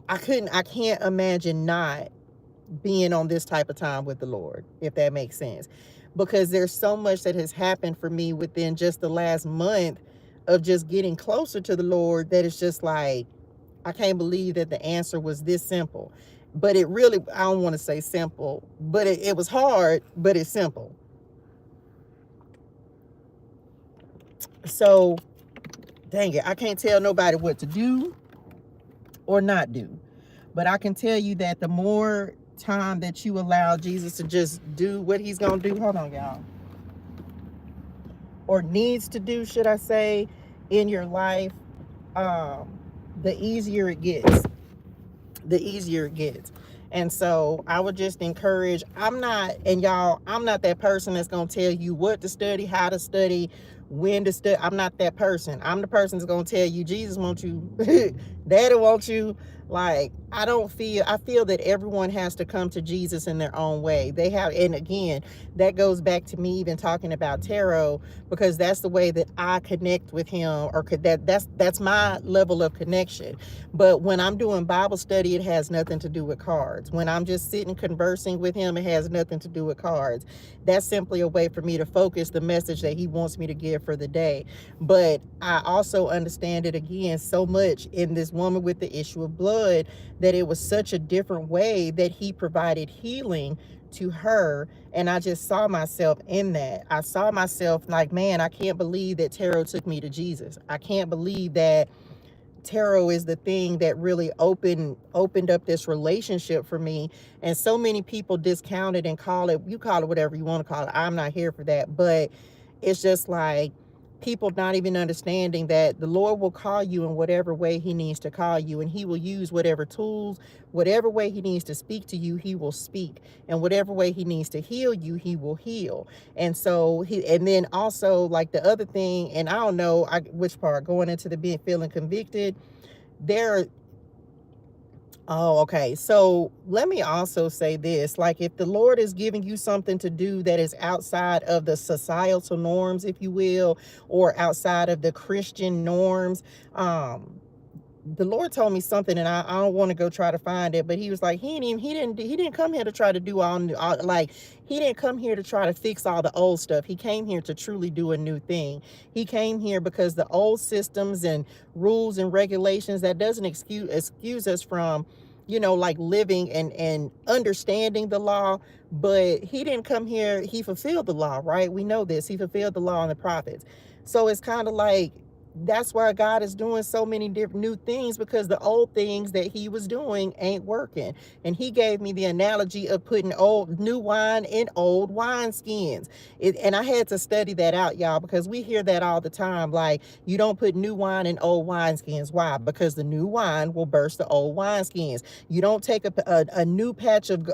I can't imagine not being on this type of time with the Lord, if that makes sense. Because there's so much that has happened for me within just the last month of just getting closer to the Lord that it's just like, I can't believe that the answer was this simple. But it really, I don't want to say simple, but it was hard, but it's simple. So, dang it, I can't tell nobody what to do or not do. But I can tell you that the more time that you allow Jesus to just do what he's going to do, hold on, y'all, or needs to do, should I say, in your life, the easier it gets. The easier it gets. And so I would just encourage, I'm not that person that's going to tell you what to study, how to study, when to study. I'm not that person. I'm the person that's going to tell you, Jesus wants you, Daddy wants you. Like, I feel that everyone has to come to Jesus in their own way. They have, and again, that goes back to me even talking about tarot, because that's the way that I connect with him, or that's my level of connection. But when I'm doing Bible study, it has nothing to do with cards. When I'm just sitting conversing with him, it has nothing to do with cards. That's simply a way for me to focus the message that he wants me to give for the day. But I also understand it again so much in this woman with the issue of blood, that it was such a different way that he provided healing to her. And I just saw myself in that. I saw myself like, man, I can't believe that tarot took me to Jesus. I can't believe that tarot is the thing that really opened up this relationship for me. And so many people discount it and call it, you call it whatever you want to call it. I'm not here for that. But it's just like, people not even understanding that the Lord will call you in whatever way he needs to call you, and he will use whatever tools, whatever way he needs to speak to you, he will speak, and whatever way he needs to heal you, he will heal. And so and then also, like, the other thing, and I don't know which part, going into the feeling convicted, there. Oh, okay. So let me also say this, like, if the Lord is giving you something to do that is outside of the societal norms, if you will, or outside of the Christian norms, the Lord told me something, and I don't want to go try to find it, but he was like, he didn't come here to try to do all like, he didn't come here to try to fix all the old stuff. He came here to truly do a new thing. He came here because the old systems and rules and regulations, that doesn't excuse us from, like, living and understanding the law. But he didn't come here, he fulfilled the law, right? We know this. He fulfilled the law and the prophets. So it's kind of like, that's why God is doing so many different new things, because the old things that he was doing ain't working. And he gave me the analogy of putting new wine in old wine skins. And I had to study that out, y'all, because we hear that all the time. Like, you don't put new wine in old wine skins. Why? Because the new wine will burst the old wine skins. You don't take a new patch and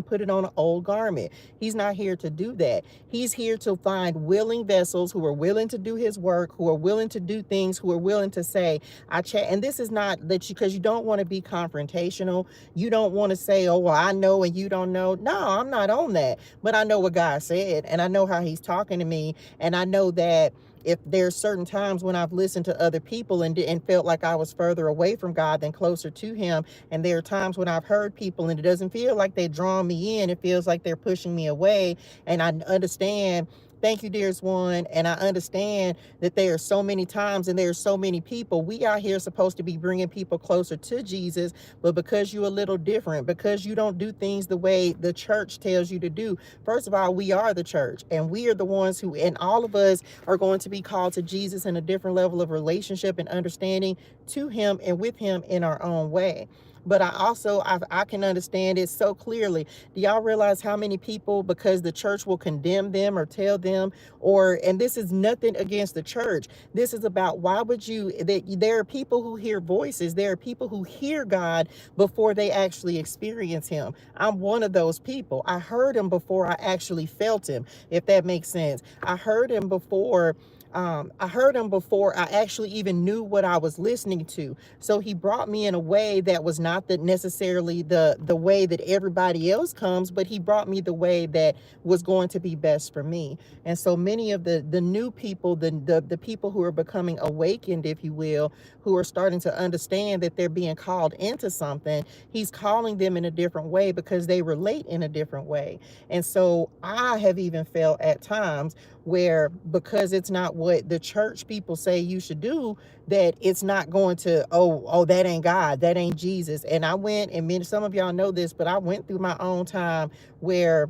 put it on an old garment. He's not here to do that. He's here to find willing vessels who are willing to do his work, who are willing to do things, who are willing to say, and this is not that you, because you don't want to be confrontational. You don't want to say, oh, well, I know and you don't know. No, I'm not on that. But I know what God said, and I know how he's talking to me. And I know that if there's certain times when I've listened to other people and felt like I was further away from God than closer to him, and there are times when I've heard people and it doesn't feel like they're drawing me in, it feels like they're pushing me away. And I understand. Thank you, dearest one. And I understand that there are so many times and there are so many people. We out here supposed to be bringing people closer to Jesus, but because you're a little different, because you don't do things the way the church tells you to do. First of all, we are the church, and we are the ones who, and all of us are going to be called to Jesus in a different level of relationship and understanding to him and with him in our own way. But I can understand it so clearly. Do y'all realize how many people, because the church will condemn them or tell them, and this is nothing against the church. This is about, why would you, there are people who hear voices. There are people who hear God before they actually experience him. I'm one of those people. I heard him before I actually felt him, if that makes sense. I heard him before I actually even knew what I was listening to. So he brought me in a way that was not necessarily the way that everybody else comes, but he brought me the way that was going to be best for me. And so many of the new people, the people who are becoming awakened, if you will, who are starting to understand that they're being called into something, he's calling them in a different way because they relate in a different way. And so I have even felt at times where, because it's not what the church people say you should do, that it's not going to, oh, that ain't God, that ain't Jesus. And I went, and some of y'all know this, but I went through my own time where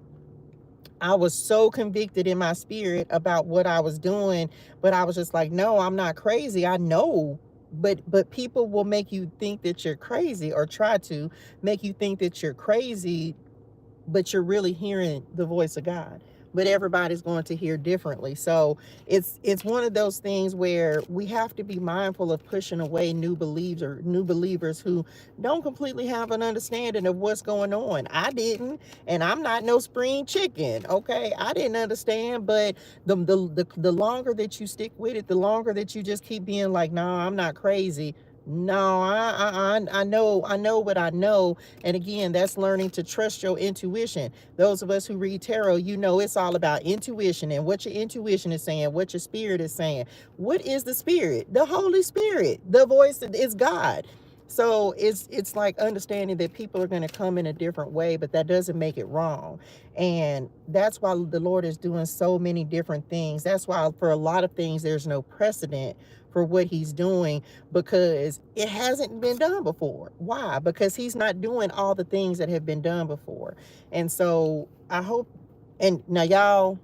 I was so convicted in my spirit about what I was doing, but I was just like, no, I'm not crazy. I know. But people will make you think that you're crazy, or try to make you think that you're crazy, but you're really hearing the voice of God. But everybody's going to hear differently. So it's one of those things where we have to be mindful of pushing away new believers who don't completely have an understanding of what's going on. I didn't, and I'm not no spring chicken. Okay, I didn't understand, but the longer that you stick with it, the longer that you just keep being like, no, I'm not crazy. No, I know what I know. And again, that's learning to trust your intuition. Those of us who read tarot, you know, it's all about intuition and what your intuition is saying, what your spirit is saying. What is the spirit? The Holy Spirit. The voice is God. So it's like understanding that people are going to come in a different way, but that doesn't make it wrong. And that's why the Lord is doing so many different things. That's why for a lot of things, there's no precedent for what he's doing, because it hasn't been done before. Why? Because he's not doing all the things that have been done before. And so I hope, and now y'all,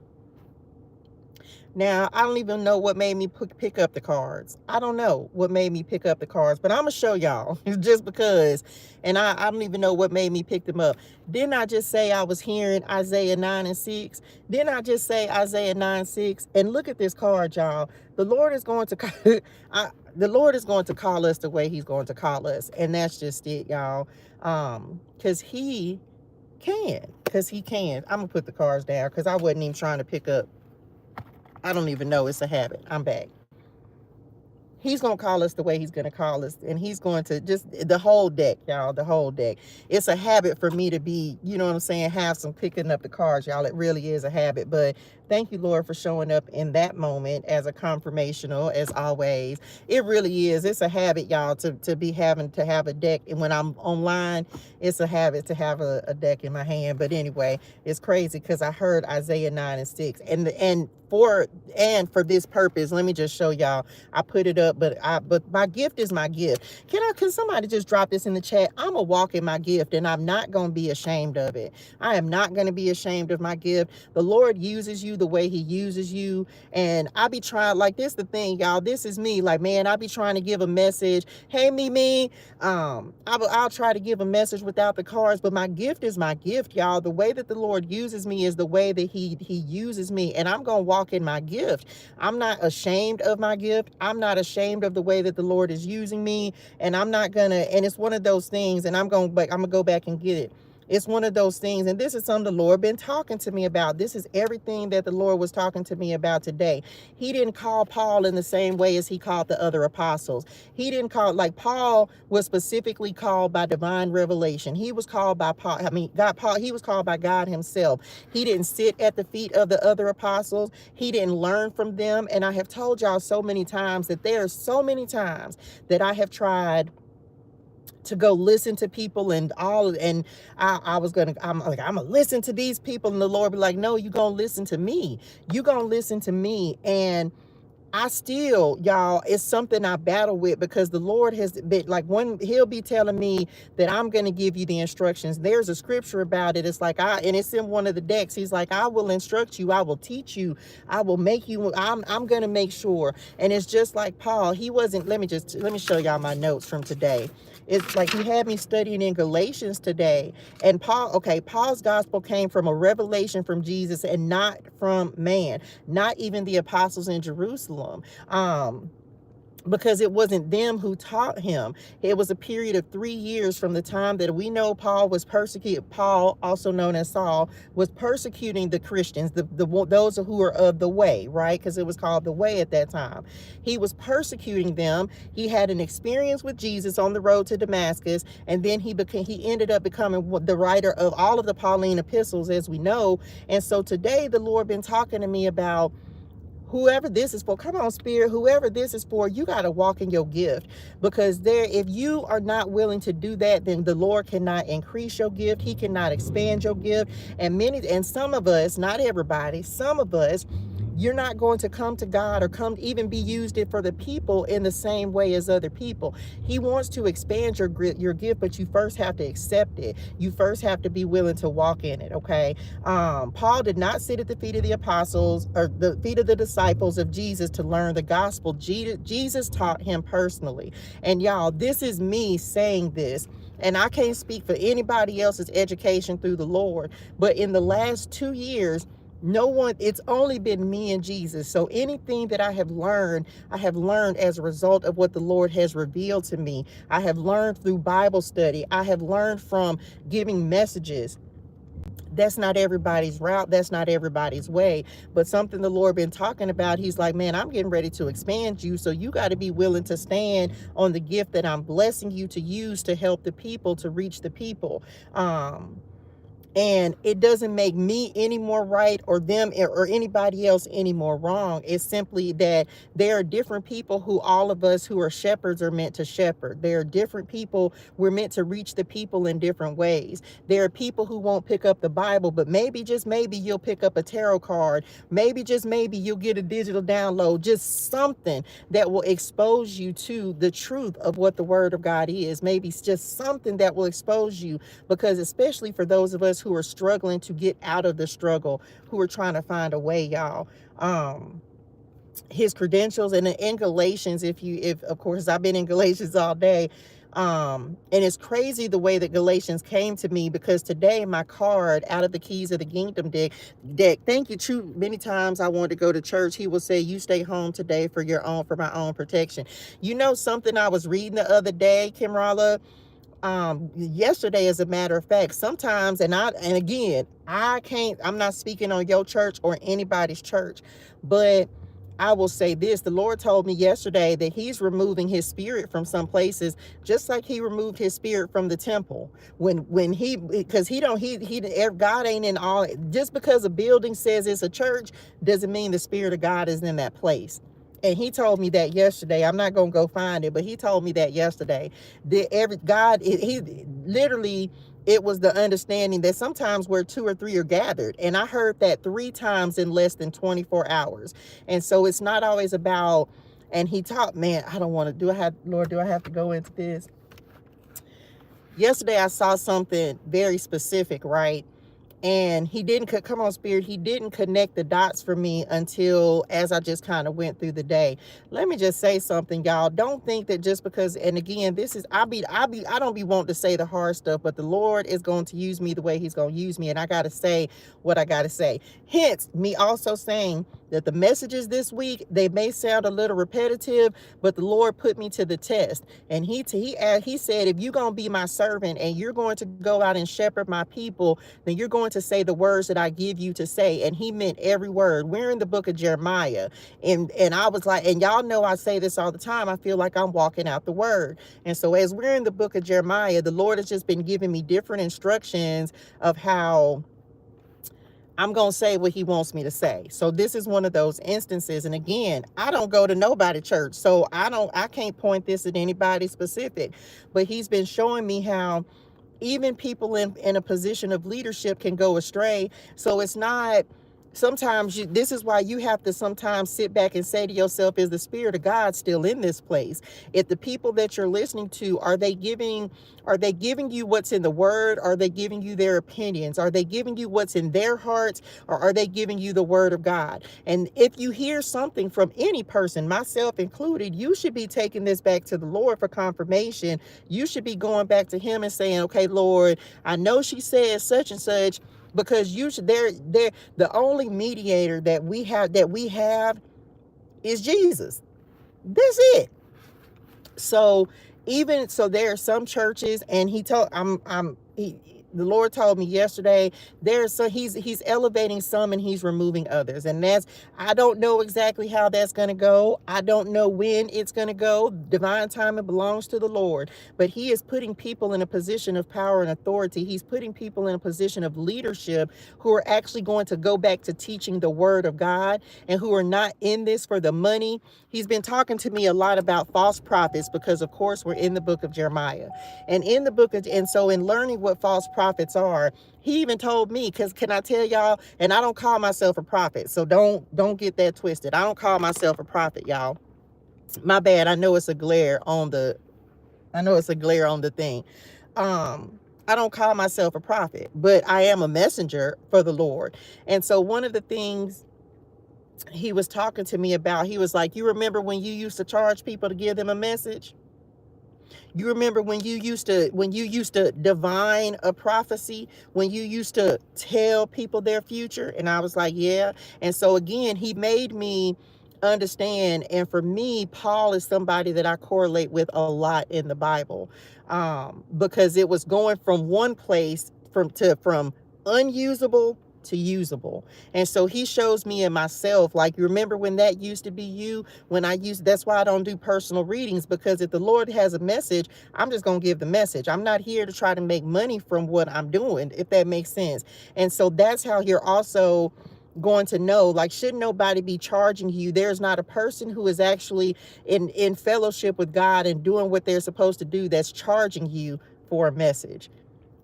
now, I don't even know what made me pick up the cards. I don't know what made me pick up the cards, but I'm going to show y'all just because. And I don't even know what made me pick them up. Didn't I just say I was hearing Isaiah 9 and 6? Didn't I just say Isaiah 9, 6? And look at this card, y'all. The Lord is going to the Lord is going to call us the way he's going to call us. And that's just it, y'all. Because he can. I'm going to put the cards down because I wasn't even trying to pick up. I don't even know. It's a habit. I'm back. He's going to call us the way he's going to call us. And he's going to just, the whole deck, y'all, the whole deck. It's a habit for me to be, you know what I'm saying, have some picking up the cards, y'all. It really is a habit. But thank you, Lord, for showing up in that moment as a confirmational, as always. It really is. It's a habit, y'all, to be having to have a deck. And when I'm online, it's a habit to have a deck in my hand. But anyway, it's crazy because I heard Isaiah 9 and 6. And for this purpose, let me just show y'all. I put it up, but my gift is my gift. Can somebody just drop this in the chat? I'm gonna walk in my gift, and I'm not gonna be ashamed of it. I am not gonna be ashamed of my gift. The Lord uses you the way he uses you. And I be trying, like, this the thing, y'all. This is me. Like, man, I be trying to give a message. Hey, me. I'll try to give a message without the cards, but my gift is my gift, y'all. The way that the Lord uses me is the way that he uses me, and I'm gonna walk in my gift. I'm not ashamed of my gift. I'm not ashamed of the way that the Lord is using me, and I'm not gonna, and it's one of those things, and I'm gonna go back and get it. I'm gonna go back and get it. But I'm gonna walk in my gift. I'm gonna It's one of those things, and this is something the Lord been talking to me about. This is everything that the Lord was talking to me about today. He didn't call Paul in the same way as he called the other apostles. He didn't call, like Paul was specifically called by divine revelation. He was called by Paul, he was called by God himself. He didn't sit at the feet of the other apostles. He didn't learn from them. And I have told y'all so many times that there are so many times that I have tried to go listen to people and I'm gonna listen to these people, and the Lord be like, no, you gonna listen to me. You gonna listen to me. And I still, y'all, it's something I battle with, because the Lord has been like, when he'll be telling me that I'm going to give you the instructions. There's a scripture about it. It's like, and it's in one of the decks. He's like, I will instruct you. I will teach you. I will make you, I'm going to make sure. And it's just like Paul, he wasn't, let me show y'all my notes from today. It's like he had me studying in Galatians today. And Paul's gospel came from a revelation from Jesus and not from man, not even the apostles in Jerusalem. Because it wasn't them who taught him. It was a period of 3 years from the time that we know Paul was persecuted. Paul, also known as Saul, was persecuting the Christians, those who were of the way, right? Because it was called the way at that time. He was persecuting them. He had an experience with Jesus on the road to Damascus, and then he ended up becoming the writer of all of the Pauline epistles, as we know. And so today the Lord been talking to me about, whoever this is for, come on, Spirit, whoever this is for, you got to walk in your gift. Because if you are not willing to do that, then the Lord cannot increase your gift. He cannot expand your gift. And some of us, not everybody, some of us, you're not going to come to God or even be used it for the people in the same way as other people. He wants to expand your gift, but you first have to accept it. You first have to be willing to walk in it, okay? Paul did not sit at the feet of the apostles or the feet of the disciples of Jesus to learn the gospel. Jesus taught him personally. And y'all, this is me saying this, and I can't speak for anybody else's education through the Lord, but in the last 2 years, it's only been me and Jesus. So anything that I have learned as a result of what the Lord has revealed to me. I have learned through Bible study. I have learned from giving messages. That's not everybody's route. That's not everybody's way. But something the Lord been talking about, he's like, man, I'm getting ready to expand you. So you got to be willing to stand on the gift that I'm blessing you to use to help the people, to reach the people. And it doesn't make me any more right or them or anybody else any more wrong. It's simply that there are different people who all of us who are shepherds are meant to shepherd. There are different people. We're meant to reach the people in different ways. There are people who won't pick up the Bible, but maybe, just maybe, you'll pick up a tarot card. Maybe, just maybe, you'll get a digital download. Just something that will expose you to the truth of what the Word of God is. Maybe it's just something that will expose you, because especially for those of us who are struggling to get out of the struggle, who are trying to find a way, y'all. His credentials, and in Galatians, if of course I've been in Galatians all day, and it's crazy the way that Galatians came to me, because today my card out of the Keys of the Kingdom deck, thank you, true, many times I wanted to go to church, he will say, you stay home today for my own protection. You know something I was reading the other day, Kimrala, yesterday, as a matter of fact, sometimes, and again, I'm not speaking on your church or anybody's church, but I will say this: the Lord told me yesterday that he's removing his spirit from some places, just like he removed his spirit from the temple. Because God ain't in all. Just because a building says it's a church doesn't mean the Spirit of God is in that place. And he told me that yesterday. I'm not going to go find it, but he told me that yesterday. It was the understanding that sometimes where 2 or 3 are gathered. And I heard that 3 times in less than 24 hours. And so it's not always about, and he taught, man, I don't want to, Lord, do I have to go into this? Yesterday I saw something very specific, right? And he didn't, come on, Spirit, he didn't connect the dots for me until as I just kind of went through the day. Let me just say something, y'all. Don't think that just because, and again, this is, I don't be wanting to say the hard stuff, but the Lord is going to use me the way he's going to use me. And I got to say what I got to say. Hence, me also saying that the messages this week, they may sound a little repetitive, but the Lord put me to the test. And he said, if you're going to be my servant and you're going to go out and shepherd my people, then you're going to say the words that I give you to say. And he meant every word. We're in the book of Jeremiah. And I was like, and y'all know I say this all the time, I feel like I'm walking out the word. And so as we're in the book of Jeremiah, the Lord has just been giving me different instructions of how I'm going to say what he wants me to say. So this is one of those instances. And again, I don't go to nobody church, so I can't point this at anybody specific, but he's been showing me how even people in a position of leadership can go astray. So it's not, sometimes this is why you have to sometimes sit back and say to yourself, is the Spirit of God still in this place? If the people that you're listening to, are they giving you what's in the word? Are they giving you their opinions? Are they giving you what's in their hearts? Or are they giving you the word of God? And if you hear something from any person, myself included, you should be taking this back to the Lord for confirmation. You should be going back to him and saying, okay, Lord, I know she said such and such, because they're the only mediator that we have is Jesus. That's it. So even so, there are some churches, and the Lord told me yesterday, he's elevating some and he's removing others. And I don't know exactly how that's going to go. I don't know when it's going to go. Divine timing belongs to the Lord, but he is putting people in a position of power and authority. He's putting people in a position of leadership who are actually going to go back to teaching the word of God, and who are not in this for the money. He's been talking to me a lot about false prophets, because of course we're in the book of Jeremiah, and so in learning what false prophets are, he even told me, because can I tell y'all, and I don't call myself a prophet, so don't get that twisted. I don't call myself a prophet, y'all. My bad. I know it's a glare on the thing. I don't call myself a prophet, but I am a messenger for the Lord. And so one of the things he was talking to me about, he was like, you remember when you used to charge people to give them a message? You remember when you used to divine a prophecy, when you used to tell people their future? And I was like, yeah. And so again, he made me understand. And for me, Paul is somebody that I correlate with a lot in the Bible, because it was going from one place from unusable to usable. And so he shows me in myself, like, you remember when that used to be you? That's why I don't do personal readings, because if the Lord has a message, I'm just going to give the message. I'm not here to try to make money from what I'm doing, if that makes sense. And so that's how you're also going to know, like, should nobody be charging you? There's not a person who is actually in fellowship with God and doing what they're supposed to do that's charging you for a message.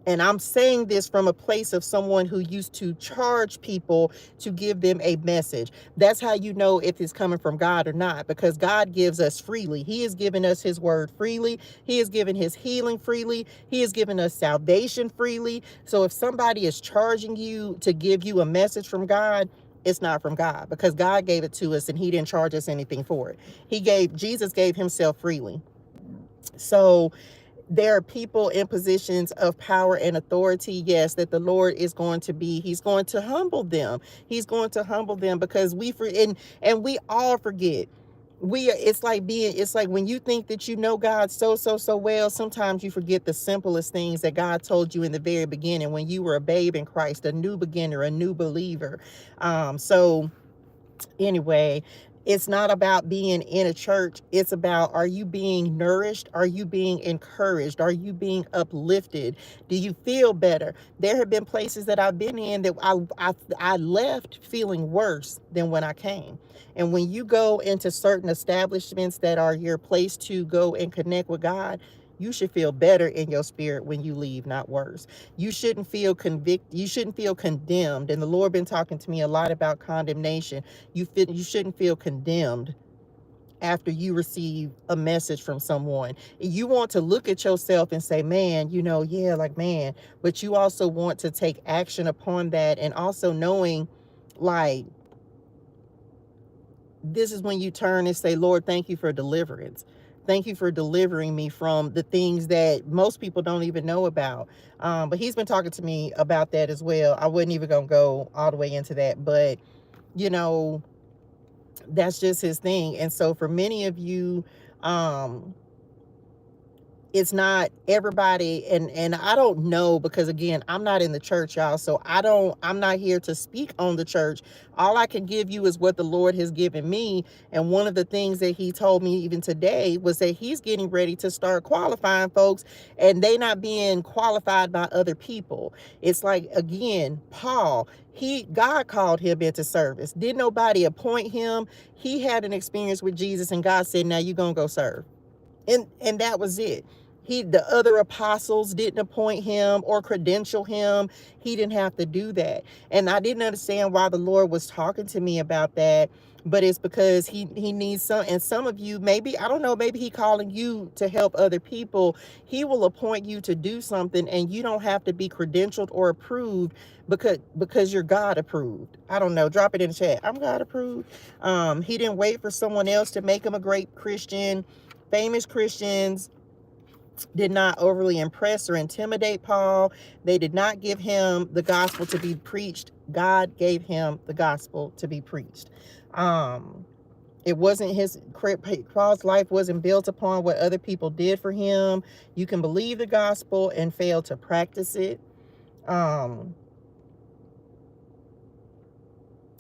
And I'm saying this from a place of someone who used to charge people to give them a message. That's how you know if it's coming from God or not, because God gives us freely. He has given us his word freely. He has given his healing freely. He has given us salvation freely. So if somebody is charging you to give you a message from God, it's not from God, because God gave it to us and he didn't charge us anything for it. Jesus gave himself freely. So there are people in positions of power and authority, yes, that the Lord is going to he's going to humble them. He's going to humble them, because we all forget. It's like when you think that you know God so well, sometimes you forget the simplest things that God told you in the very beginning, when you were a babe in Christ, a new beginner, a new believer. So anyway, it's not about being in a church. It's about, are you being nourished? Are you being encouraged? Are you being uplifted? Do you feel better? There have been places that I've been in that I left feeling worse than when I came. And when you go into certain establishments that are your place to go and connect with God, you should feel better in your spirit when you leave, not worse. You shouldn't feel convicted. You shouldn't feel condemned. And the Lord been talking to me a lot about condemnation. You shouldn't feel condemned after you receive a message from someone. You want to look at yourself and say, man, yeah, like, man. But you also want to take action upon that, and also knowing, like, this is when you turn and say, Lord, thank you for deliverance. Thank you for delivering me from the things that most people don't even know about. But he's been talking to me about that as well. I wasn't even going to go all the way into that. But, That's just his thing. And so for many of you, um, it's not everybody, and I don't know, because again, I'm not in the church, y'all, so I'm not here to speak on the church. All I can give you is what the Lord has given me. And one of the things that he told me even today was that he's getting ready to start qualifying folks, and they not being qualified by other people. It's like, again, Paul, God called him into service. Did nobody appoint him? He had an experience with Jesus, and God said, now you're gonna go serve. And that was it. The other apostles didn't appoint him or credential him. He didn't have to do that. And I didn't understand why the Lord was talking to me about that, but it's because he needs some. And some of you, maybe, I don't know, maybe he calling you to help other people. He will appoint you to do something, and you don't have to be credentialed or approved because you're God approved. I don't know, drop it in the chat. I'm God approved. He didn't wait for someone else to make him a great Christian. Famous Christians did not overly impress or intimidate Paul. They did not give him the gospel to be preached. God gave him the gospel to be preached. It wasn't Paul's life wasn't built upon what other people did for him. You can believe the gospel and fail to practice it.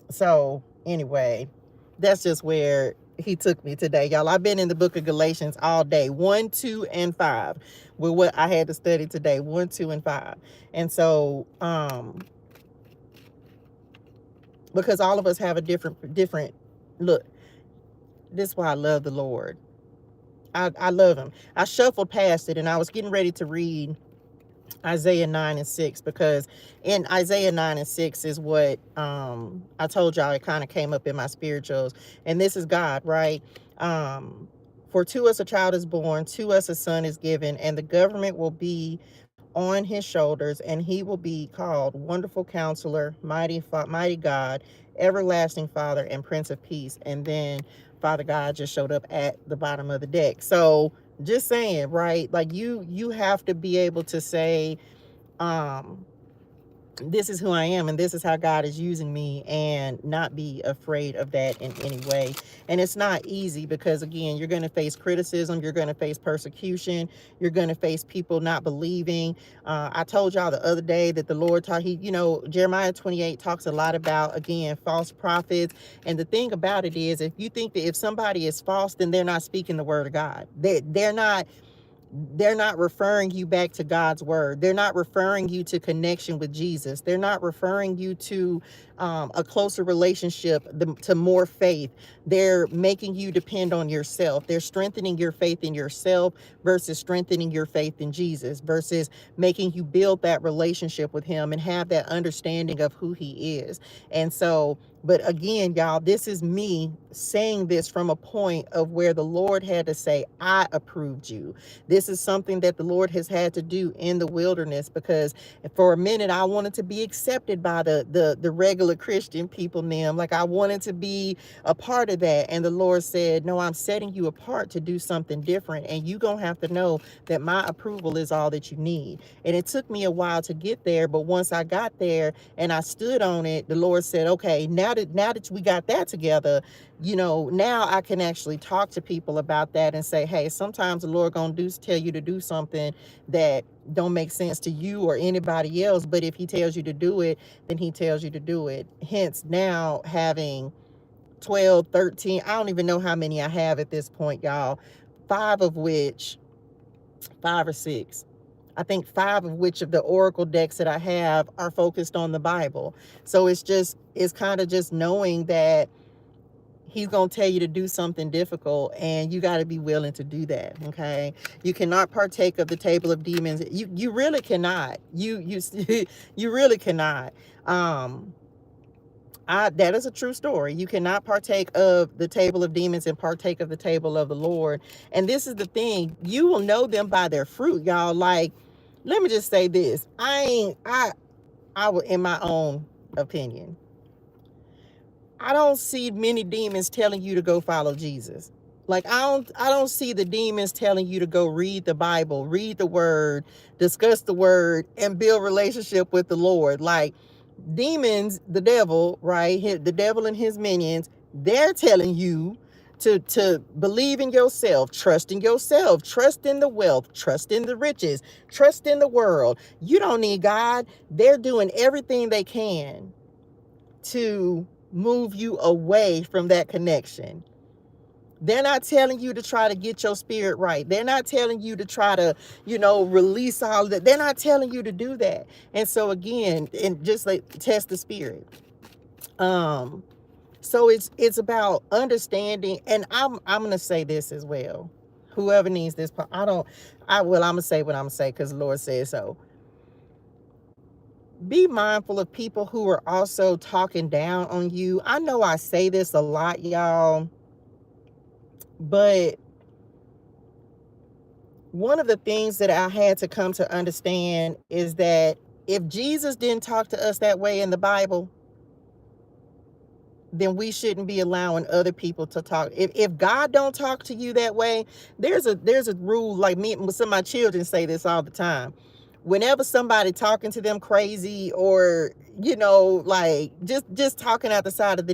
So anyway, that's just where he took me today, y'all. I've been in the book of Galatians all day, 1, 2, and 5, with what I had to study today, 1, 2, and 5. And so, because all of us have a different look. This is why I love the Lord. I love him. I shuffled past it, and I was getting ready to read Isaiah 9 and 6, because in Isaiah 9 and 6 is what I told y'all, it kind of came up in my spirituals. And this is God, right? For to us a child is born, to us a son is given, and the government will be on his shoulders, and he will be called Wonderful Counselor, Mighty God, Everlasting Father, and Prince of Peace. And then Father God just showed up at the bottom of the deck. So just saying, right? Like you have to be able to say, this is who I am, and this is how God is using me, and not be afraid of that in any way. And it's not easy, because again, you're going to face criticism, you're going to face persecution, you're going to face people not believing. I told y'all the other day that the Lord taught, Jeremiah 28 talks a lot about, again, false prophets. And the thing about it is, if you think that if somebody is false, then they're not speaking the word of God. They're not referring you back to God's word. They're not referring you to connection with Jesus. They're not referring you to a closer relationship, to more faith. They're making you depend on yourself. They're strengthening your faith in yourself versus strengthening your faith in Jesus, versus making you build that relationship with him and have that understanding of who he is. And so, but again, y'all, this is me saying this from a point of where the Lord had to say, I approved you. This is something that the Lord has had to do in the wilderness, because for a minute I wanted to be accepted by the regular Christian people, them. Like I wanted to be a part of that. And the Lord said, no, I'm setting you apart to do something different. And you gonna have to know that my approval is all that you need. And it took me a while to get there, but once I got there and I stood on it, the Lord said, okay, now that we got that together, now I can actually talk to people about that and say, hey, sometimes the Lord gonna tell you to do something that don't make sense to you or anybody else, but if he tells you to do it, then he tells you to do it. Hence now having 12, 13, I don't even know how many I have at this point, y'all. 5 or 6. I think 5 of which of the oracle decks that I have are focused on the Bible. So it's kind of just knowing that he's going to tell you to do something difficult, and you got to be willing to do that. Okay. You cannot partake of the table of demons. You really cannot. You you really cannot. That is a true story. You cannot partake of the table of demons and partake of the table of the Lord. And this is the thing. You will know them by their fruit, y'all. Like, let me just say this. I will, in my own opinion, I don't see many demons telling you to go follow Jesus. Like I don't see the demons telling you to go read the Bible, read the word, discuss the word, and build relationship with the Lord. Like demons, the devil, right? The devil and his minions, They're telling you to believe in yourself, trust in the wealth, trust in the riches, trust in the world. You don't need God. They're doing everything they can to move you away from that connection. They're not telling you to try to get your spirit right. They're not telling you to try to, release all that. They're not telling you to do that. And so again, and just like test the spirit. So it's about understanding, and I'm gonna say this as well. Whoever needs this, I'm gonna say what I'm gonna say because the Lord says so. Be mindful of people who are also talking down on you. I know I say this a lot, y'all, but one of the things that I had to come to understand is that if Jesus didn't talk to us that way in the Bible, then we shouldn't be allowing other people to talk. If God don't talk to you that way, there's a rule. Like me, some of my children say this all the time. Whenever somebody talking to them crazy, or like just talking out the side of they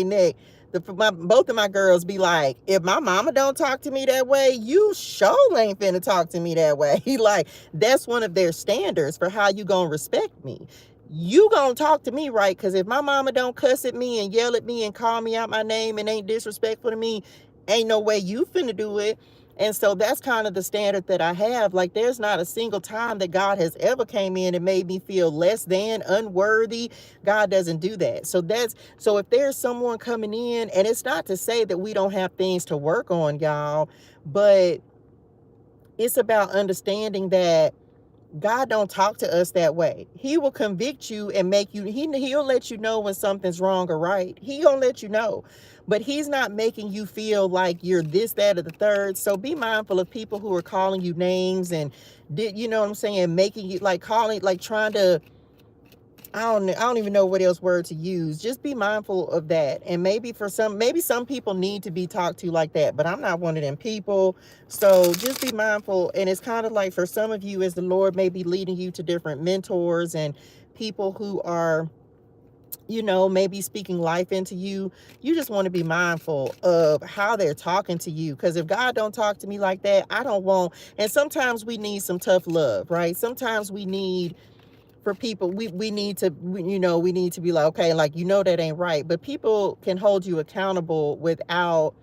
neck, both of my girls be like, if my mama don't talk to me that way, you sure ain't finna talk to me that way. Like, that's one of their standards for how you gonna respect me. You gonna talk to me right, because if my mama don't cuss at me and yell at me and call me out my name and ain't disrespectful to me, ain't no way you finna do it. And so that's kind of the standard that I have. Like, there's not a single time that God has ever came in and made me feel less than, unworthy. God doesn't do that. So if there's someone coming in, and it's not to say that we don't have things to work on, y'all, but it's about understanding that God don't talk to us that way. He will convict you and make you, he'll let you know when something's wrong or right. He gonna let you know, but he's not making you feel like you're this, that, or the third. So be mindful of people who are calling you names and you know what I'm saying, making you like calling, like trying to, I don't even know what else word to use. Just be mindful of that. And maybe some people need to be talked to like that, but I'm not one of them people. So just be mindful. And it's kind of like for some of you, as the Lord may be leading you to different mentors and people who are, maybe speaking life into you, you just want to be mindful of how they're talking to you. Because if God don't talk to me like that, I don't want. And sometimes we need some tough love, right? Sometimes we need, for people, we need to, we need to be like, okay, like, that ain't right. But people can hold you accountable without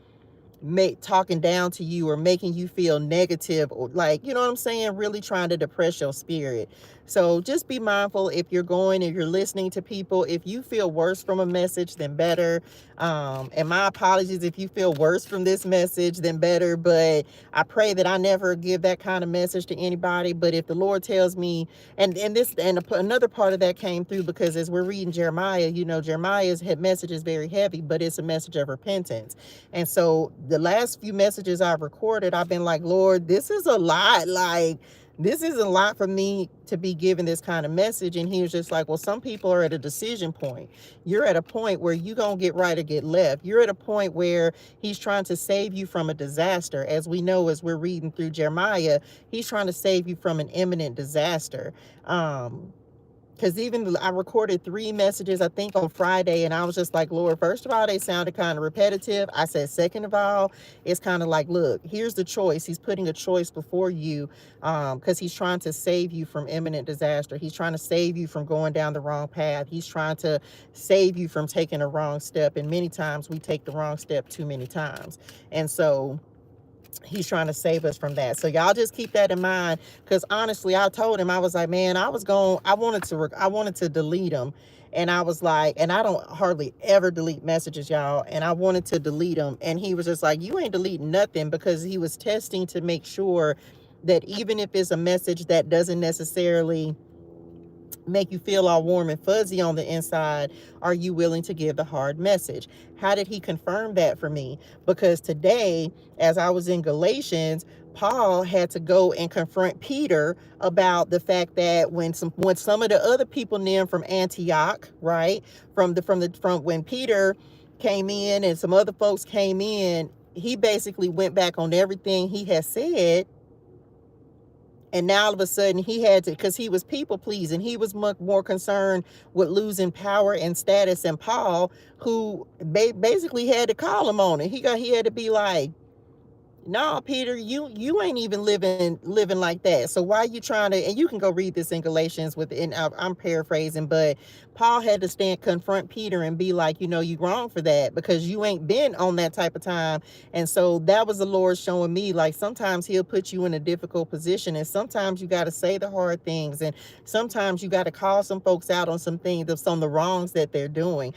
talking down to you or making you feel negative, or like, what I'm saying, really trying to depress your spirit. So just be mindful if you're listening to people. If you feel worse from a message, then better. And my apologies if you feel worse from this message, then better. But I pray that I never give that kind of message to anybody. But if the Lord tells me, and another part of that came through because as we're reading Jeremiah, Jeremiah's message is very heavy, but it's a message of repentance. And so the last few messages I've recorded, I've been like, Lord, this is a lot. Like, this is a lot for me to be given this kind of message. And he was just like, well, some people are at a decision point. You're at a point where you gonna get right or get left. You're at a point where he's trying to save you from a disaster. As we know, as we're reading through Jeremiah, he's trying to save you from an imminent disaster. Because even I recorded 3 messages, I think, on Friday, and I was just like, Lord, first of all, they sounded kind of repetitive. I said, second of all, it's kind of like, look, here's the choice. He's putting a choice before you, because he's trying to save you from imminent disaster. He's trying to save you from going down the wrong path. He's trying to save you from taking a wrong step. And many times we take the wrong step too many times. And so he's trying to save us from that. So y'all just keep that in mind, because honestly, I told him, I was like, man, I wanted to delete them. And I was like, and I don't hardly ever delete messages, y'all, and I wanted to delete them. And he was just like, you ain't deleting nothing, because he was testing to make sure that even if it's a message that doesn't necessarily make you feel all warm and fuzzy on the inside, are you willing to give the hard message? How did he confirm that for me? Because today, as I was in Galatians, Paul had to go and confront Peter about the fact that when some of the other people named from Antioch, right, from when Peter came in and some other folks came in, he basically went back on everything he had said And now all of a sudden he had to, because he was people pleasing, he was much more concerned with losing power and status. And Paul, who basically had to call him on it, he had to be like, no, Peter, you ain't even living like that. So why you trying to? And you can go read this in Galatians I'm paraphrasing, but Paul had to confront Peter and be like, you wrong for that, because you ain't been on that type of time. And so that was the Lord showing me, like, sometimes he'll put you in a difficult position, and sometimes you got to say the hard things, and sometimes you got to call some folks out on some things, on the wrongs that they're doing.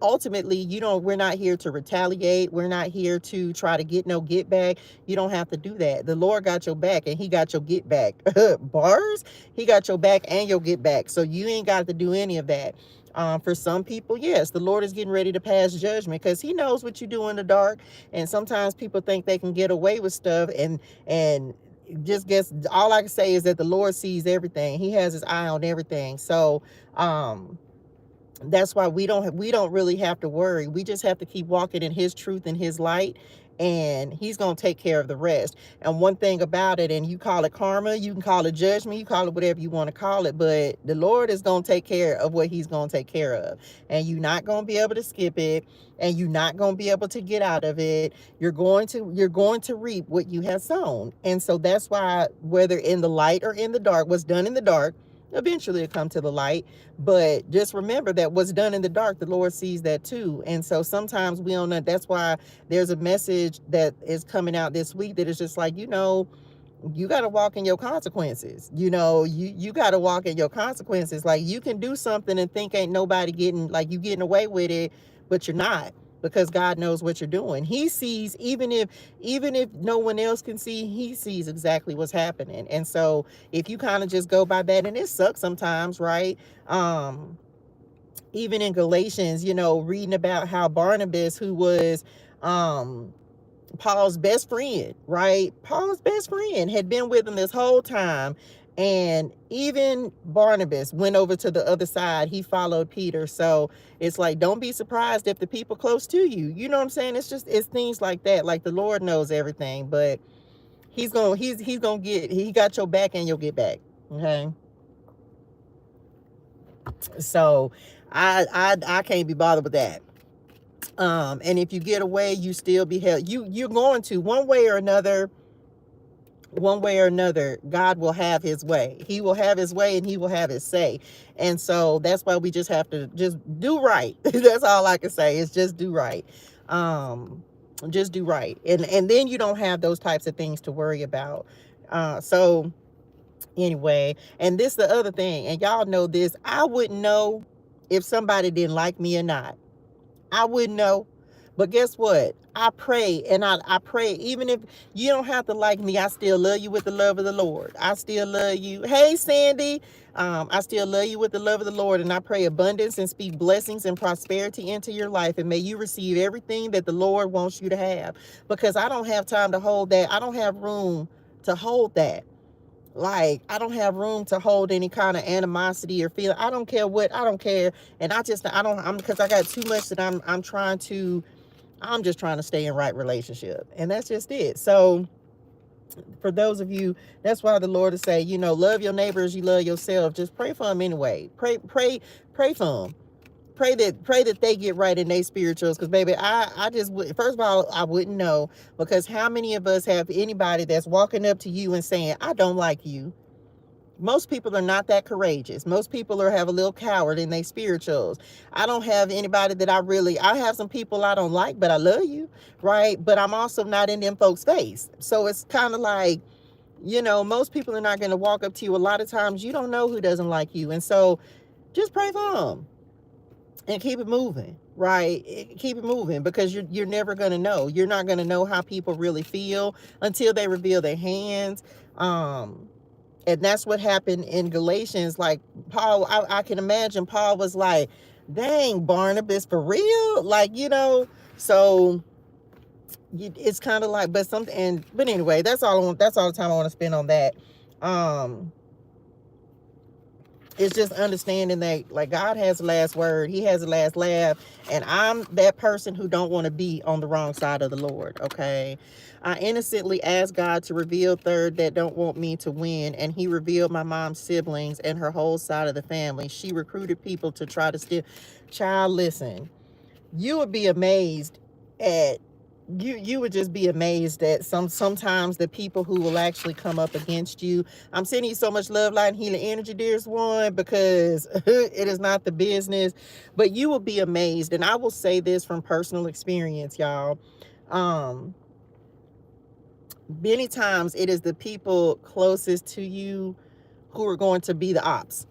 Ultimately, we're not here to retaliate. We're not here to try to get back. You don't have to do that. The Lord got your back, and he got your get back. Bars? He got your back and your get back. So you ain't got to do any of that. For some people, yes, the Lord is getting ready to pass judgment, because he knows what you do in the dark. And sometimes people think they can get away with stuff, and just guess, all I can say is that the Lord sees everything. He has his eye on everything. So that's why we don't really have to worry. We just have to keep walking in his truth and his light, and he's going to take care of the rest. And one thing about it, and you call it karma, you can call it judgment, you call it whatever you want to call it, but the Lord is going to take care of what he's going to take care of. And you're not going to be able to skip it, and you're not going to be able to get out of it. You're going to reap what you have sown. And so that's why, whether in the light or in the dark, what's done in the dark eventually it'll come to the light. But just remember that what's done in the dark, the Lord sees that too. And so sometimes we don't know. That's why there's a message that is coming out this week that is just like, you got to walk in your consequences. You got to walk in your consequences. Like, you can do something and think ain't nobody getting away with it, but you're not, because God knows what you're doing. He sees, even if no one else can see, he sees exactly what's happening. And so if you kind of just go by that, and it sucks sometimes, right? Even in Galatians, reading about how Barnabas, who was Paul's best friend, right? Paul's best friend had been with him this whole time. And even Barnabas went over to the other side. He followed Peter. So it's like, don't be surprised if the people close to you, you know what I'm saying? It's things like that. Like, the Lord knows everything, but he got your back and you'll get back. Okay. So I can't be bothered with that. And if you get away, you still be held. You're going to, one way or another, God will have his way. He will have his way, and he will have his say. And so that's why we just have to just do right. That's all I can say, is just do right. Just do right. And then you don't have those types of things to worry about. So anyway, and this the other thing, and y'all know this, I wouldn't know if somebody didn't like me or not. I wouldn't know. But guess what? I pray, and I pray, even if you don't have to like me, I still love you with the love of the Lord. I still love you. Hey, Sandy. I still love you with the love of the Lord, and I pray abundance and speak blessings and prosperity into your life, and may you receive everything that the Lord wants you to have, because I don't have time to hold that. I don't have room to hold that. Like, I don't have room to hold any kind of animosity or feeling. I don't care. And because I got too much that I'm just trying to stay in right relationship. And that's just it. So for those of you, that's why the Lord will say, love your neighbor as you love yourself. Just pray for them anyway. Pray for them. Pray that they get right in their spirituals. Because baby, I just would, first of all, I wouldn't know, because how many of us have anybody that's walking up to you and saying, I don't like you? Most people are not that courageous. Most people have a little coward in their spirituals. I don't have anybody that I have some people I don't like, but I love you, right? But I'm also not in them folks' face. So it's kind of like, most people are not going to walk up to you. A lot of times you don't know who doesn't like you. And so just pray for them. And keep it moving, right? Keep it moving, because you're never going to know. You're not going to know how people really feel until they reveal their hands. And that's what happened in Galatians. Like, Paul, I can imagine Paul was like, dang, Barnabas, for real? Like, so it's kind of like, but anyway, that's all the time I want to spend on that. It's just understanding that, like, God has the last word. He has the last laugh. And I'm that person who don't want to be on the wrong side of the Lord, okay? I innocently asked God to reveal third that don't want me to win, and he revealed my mom's siblings and her whole side of the family. She recruited people to try to steal. Child, listen, you would be amazed at you would just be amazed at sometimes the people who will actually come up against you. I'm sending you so much love, light, and healing energy, dearest one, because it is not the business, but you will be amazed. And I will say this from personal experience, y'all. Many times it is the people closest to you who are going to be the ops.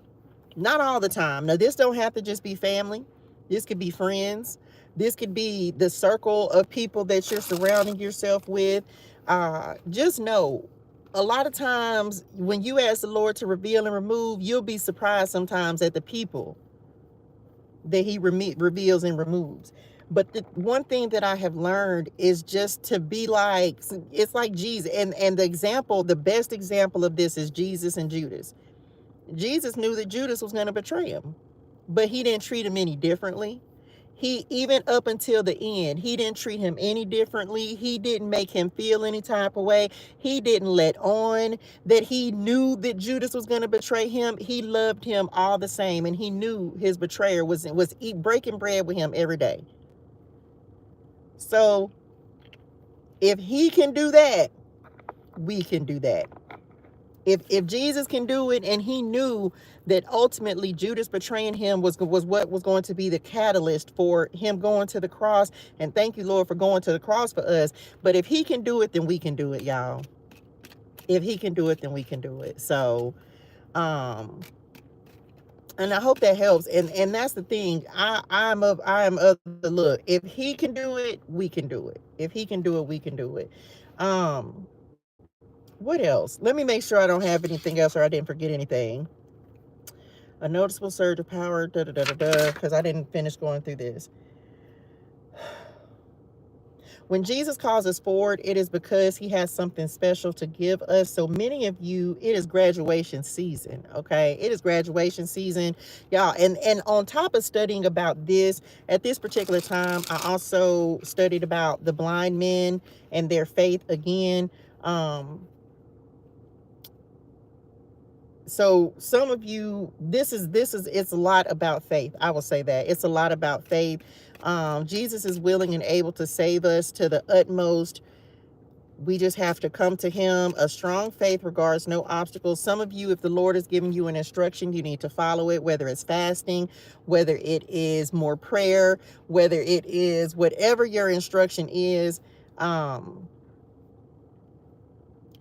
Not all the time. Now, this don't have to just be family. This could be friends. This could be the circle of people that you're surrounding yourself with. Just know, a lot of times when you ask the Lord to reveal and remove, you'll be surprised sometimes at the people that he reveals and removes. But the one thing that I have learned is just to be like, it's like Jesus. And the best example of this is Jesus and Judas. Jesus knew that Judas was going to betray him, but he didn't treat him any differently. He, even up until the end, he didn't treat him any differently. He didn't make him feel any type of way. He didn't let on that he knew that Judas was going to betray him. He loved him all the same, and he knew his betrayer was breaking bread with him every day. So if he can do that, we can do that. If Jesus can do it, and he knew that ultimately Judas betraying him was what was going to be the catalyst for him going to the cross, and thank you, Lord, for going to the cross for us. But if he can do it, then we can do it, y'all. If he can do it, then we can do it. So, and I hope that helps. And that's the thing. I am of the look. If he can do it, we can do it. If he can do it, we can do it. What else? Let me make sure I don't have anything else or I didn't forget anything. A noticeable surge of power, because I didn't finish going through this. When Jesus calls us forward, it is because he has something special to give us. So many of you, it is graduation season, okay? It is graduation season, y'all. And on top of studying about this, at this particular time, I also studied about the blind men and their faith again. So some of you, it's a lot about faith. I will say that it's a lot about faith. Jesus is willing and able to save us to the utmost. We just have to come to him. A strong faith regards no obstacles. Some of you, if the Lord is giving you an instruction, you need to follow it, whether it's fasting, whether it is more prayer, whether it is whatever your instruction is.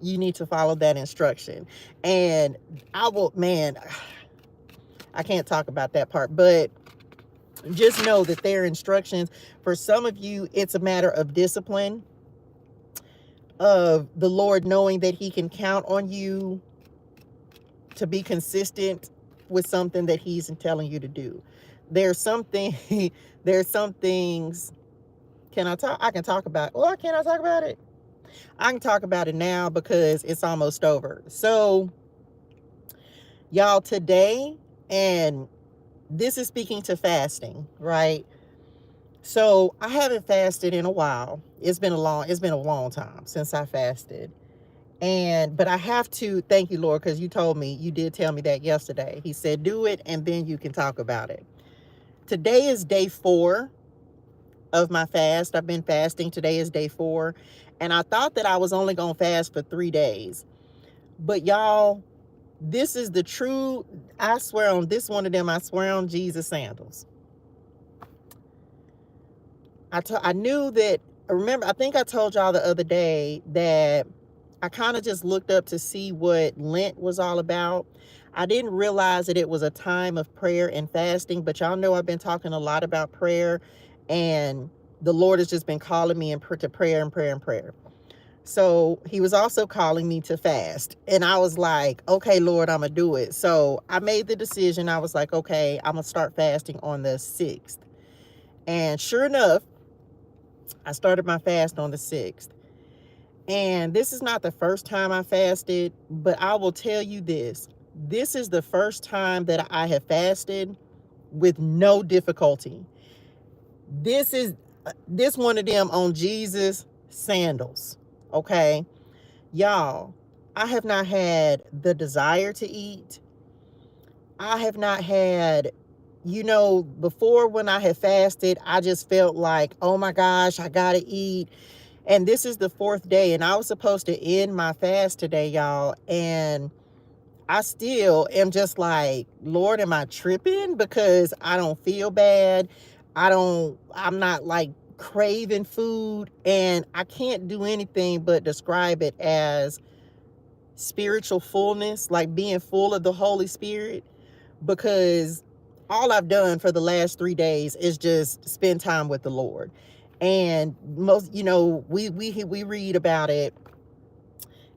You need to follow that instruction. And I can't talk about that part, but just know that there are instructions. For some of you, it's a matter of discipline, of the Lord knowing that he can count on you to be consistent with something that he's telling you to do. There's some things, can I talk? I can talk about, well, can I talk about it? I can talk about it now because it's almost over. So, y'all, today, and this is speaking to fasting, right? So I haven't fasted in a while. It's been a long time since I fasted. But I have to thank you, Lord, because you did tell me that yesterday. He said, do it, and then you can talk about it. Today is day 4 of my fast. I've been fasting. Today is day 4. And I thought that I was only going to fast for 3 days. But y'all, this is the true, I swear on this one of them, I swear on Jesus sandals. I knew that, remember, I think I told y'all the other day that I kind of just looked up to see what Lent was all about. I didn't realize that it was a time of prayer and fasting, but y'all know I've been talking a lot about prayer, and the Lord has just been calling me to prayer and prayer and prayer. So he was also calling me to fast. And I was like, okay, Lord, I'm going to do it. So I made the decision. I was like, okay, I'm going to start fasting on the 6th. And sure enough, I started my fast on the 6th. And this is not the first time I fasted, but I will tell you this. This is the first time that I have fasted with no difficulty. This is this one of them on Jesus sandals. Okay. Y'all, I have not had the desire to eat. I have not had, before when I had fasted, I just felt like, oh my gosh, I gotta eat. And this is the fourth day, and I was supposed to end my fast today, y'all. And I still am just like, Lord, am I tripping? Because I don't feel bad. I'm not like craving food, and I can't do anything but describe it as spiritual fullness, like being full of the Holy Spirit, because all I've done for the last 3 days is just spend time with the Lord. And most, we read about it,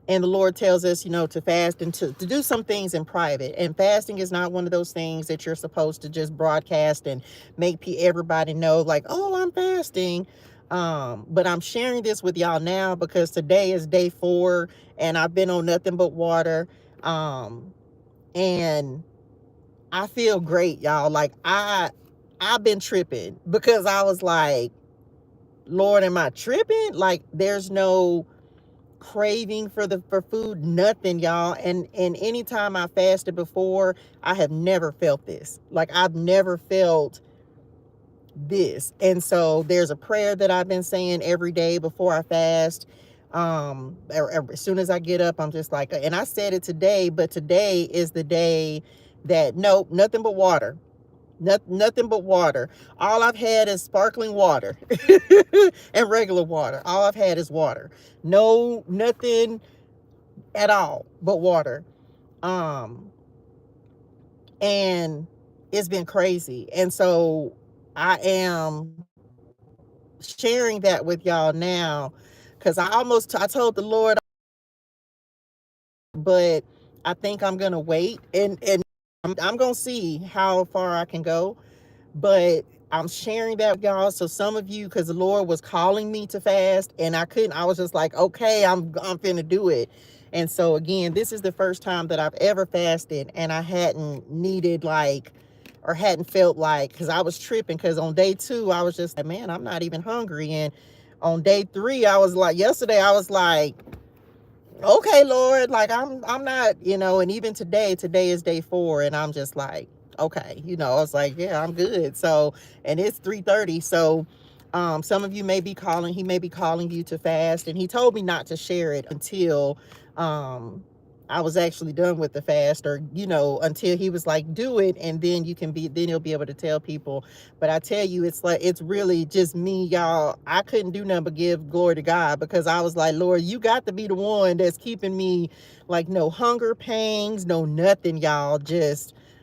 and the Lord tells us, to fast and to do some things in private. And fasting is not one of those things that you're supposed to just broadcast and make everybody know, like, oh, I'm fasting. But I'm sharing this with y'all now because today is day 4, and I've been on nothing but water. And I feel great, y'all. Like I've been tripping because I was like, Lord, am I tripping? Like, there's no craving for food, nothing, y'all. And anytime I fasted before, I have never felt this. Like, I've never felt this. And so there's a prayer that I've been saying every day before I fast. As soon as I get up, I'm just like, and I said it today, but today is the day that, nope, nothing but water. Nothing but water. All I've had is sparkling water and regular water. All I've had is water. No, nothing at all but water. And it's been crazy. And so I am sharing that with y'all now, because I told the Lord, but I think I'm gonna wait, and I'm gonna see how far I can go. But I'm sharing that with y'all. So some of you, because the Lord was calling me to fast, and I couldn't. I was just like, okay, I'm finna do it. And so again, this is the first time that I've ever fasted, and I hadn't needed like, or hadn't felt like, because I was tripping. Because on day 2, I was just like, man, I'm not even hungry. And on day 3, I was like, yesterday, I was like, okay, Lord, like I'm not, and even today is day 4, and I'm just like, okay, I was like, yeah, I'm good. So, and it's 3:30. So some of you he may be calling you to fast, and he told me not to share it until I was actually done with the fast, or until he was like, do it, and then then you'll be able to tell people. But I tell you, it's like, it's really just me, y'all. I couldn't do nothing but give glory to God, because I was like, Lord, you got to be the one that's keeping me, like, no hunger pangs, no nothing, y'all.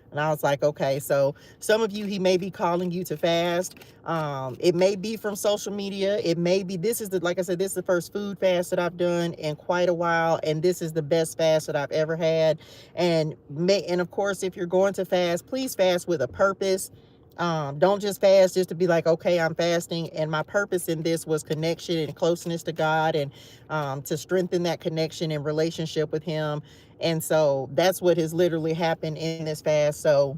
And I was like, okay. So some of you, he may be calling you to fast. It may be from social media. It may be, like I said, this is the first food fast that I've done in quite a while. And this is the best fast that I've ever had. And of course, if you're going to fast, please fast with a purpose. Don't just fast just to be like, okay, I'm fasting. And my purpose in this was connection and closeness to God, and to strengthen that connection and relationship with him. And so that's what has literally happened in this fast. So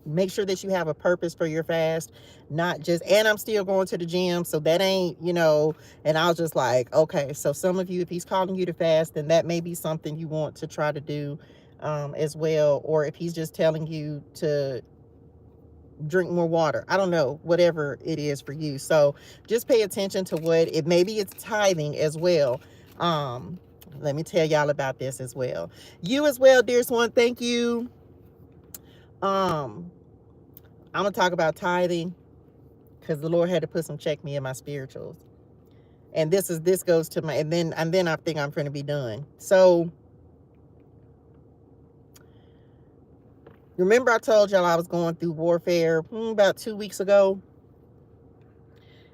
make sure that you have a purpose for your fast, not just, and I'm still going to the gym. So that ain't, and I was just like, okay, so some of you, if he's calling you to fast, then that may be something you want to try to do as well. Or if he's just telling you to drink more water, I don't know, whatever it is for you. So just pay attention to what it, maybe it's tithing as well. Let me tell y'all about this as well. You as well, dearest one, thank you. I'm gonna talk about tithing, because the Lord had to put some check me in my spirituals. And this goes to my, and then I think I'm gonna be done. So remember, I told y'all I was going through warfare about 2 weeks ago.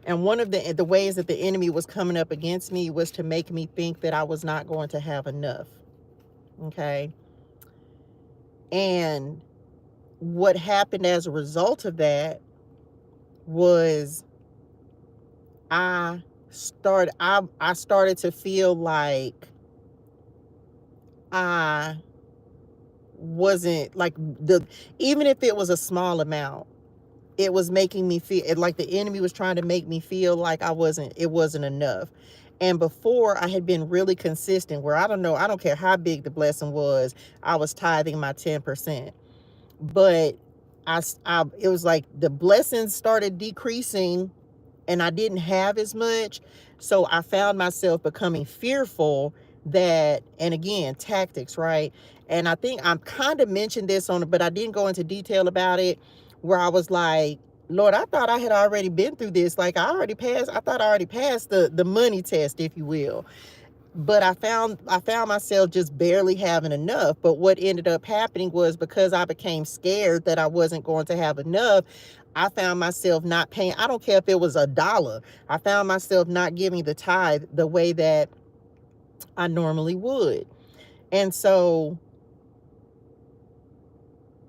And one of the ways that the enemy was coming up against me was to make me think that I was not going to have enough. Okay. And what happened as a result of that was I started to feel like I wasn't like even if it was a small amount, it was making me feel like the enemy was trying to make me feel like it wasn't enough. And before, I had been really consistent where I don't care how big the blessing was, I was tithing my 10%. But it was like the blessings started decreasing and I didn't have as much. So I found myself becoming fearful that, and again, tactics, right? And I think I'm kind of mentioned this on it, but I didn't go into detail about it, where I was like, Lord, I thought I had already been through this. Like I thought I already passed the money test, if you will. But I found myself just barely having enough. But what ended up happening was, because I became scared that I wasn't going to have enough, I found myself not paying. I don't care if it was $1. I found myself not giving the tithe the way that I normally would. And so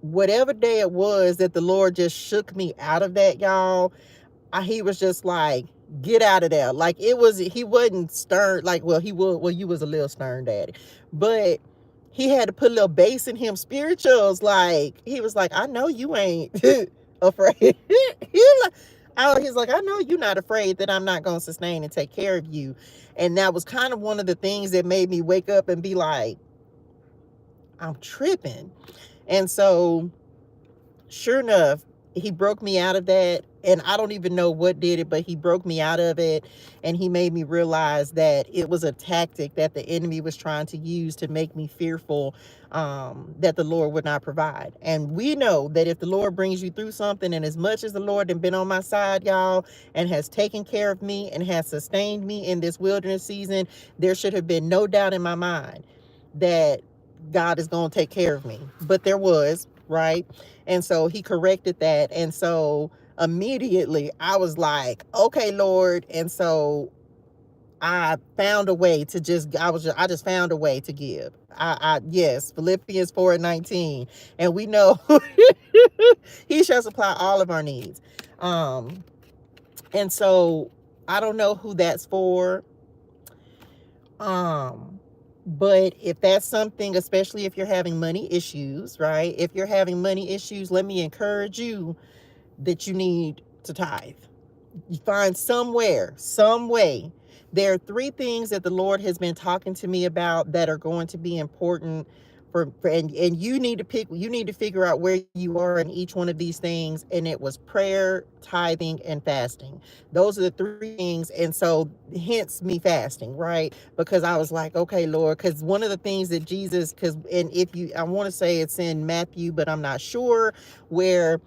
whatever day it was that the Lord just shook me out of that, y'all, he was just like, get out of there. Like he wasn't stern. Like, well, you was a little stern, daddy, but he had to put a little bass in him, spirituals. Like, he was like, I know you ain't afraid. He's like, I know you're not afraid that I'm not going to sustain and take care of you. And that was kind of one of the things that made me wake up and be like, I'm tripping. And so sure enough, he broke me out of that. And I don't even know what did it, but he broke me out of it. And he made me realize that it was a tactic that the enemy was trying to use to make me fearful that the Lord would not provide. And we know that if the Lord brings you through something, and as much as the Lord has been on my side, y'all, and has taken care of me and has sustained me in this wilderness season, there should have been no doubt in my mind that God is going to take care of me. But there was, right? And so he corrected that. And so immediately I was like, okay, Lord. And so I found a way to I just found a way to give. Yes, Philippians 4:19. And we know he shall supply all of our needs. And so I don't know who that's for. But if that's something, especially if you're having money issues, right? If you're having money issues, let me encourage you that you need to tithe. You find somewhere, some way. There are 3 things that the Lord has been talking to me about that are going to be important and you need to figure out where you are in each one of these things. And it was prayer, tithing, and fasting. Those are the 3 things. And so hence me fasting, right? Because I was like, okay, Lord, because one of the things that Jesus, I want to say it's in Matthew, but I'm not sure, where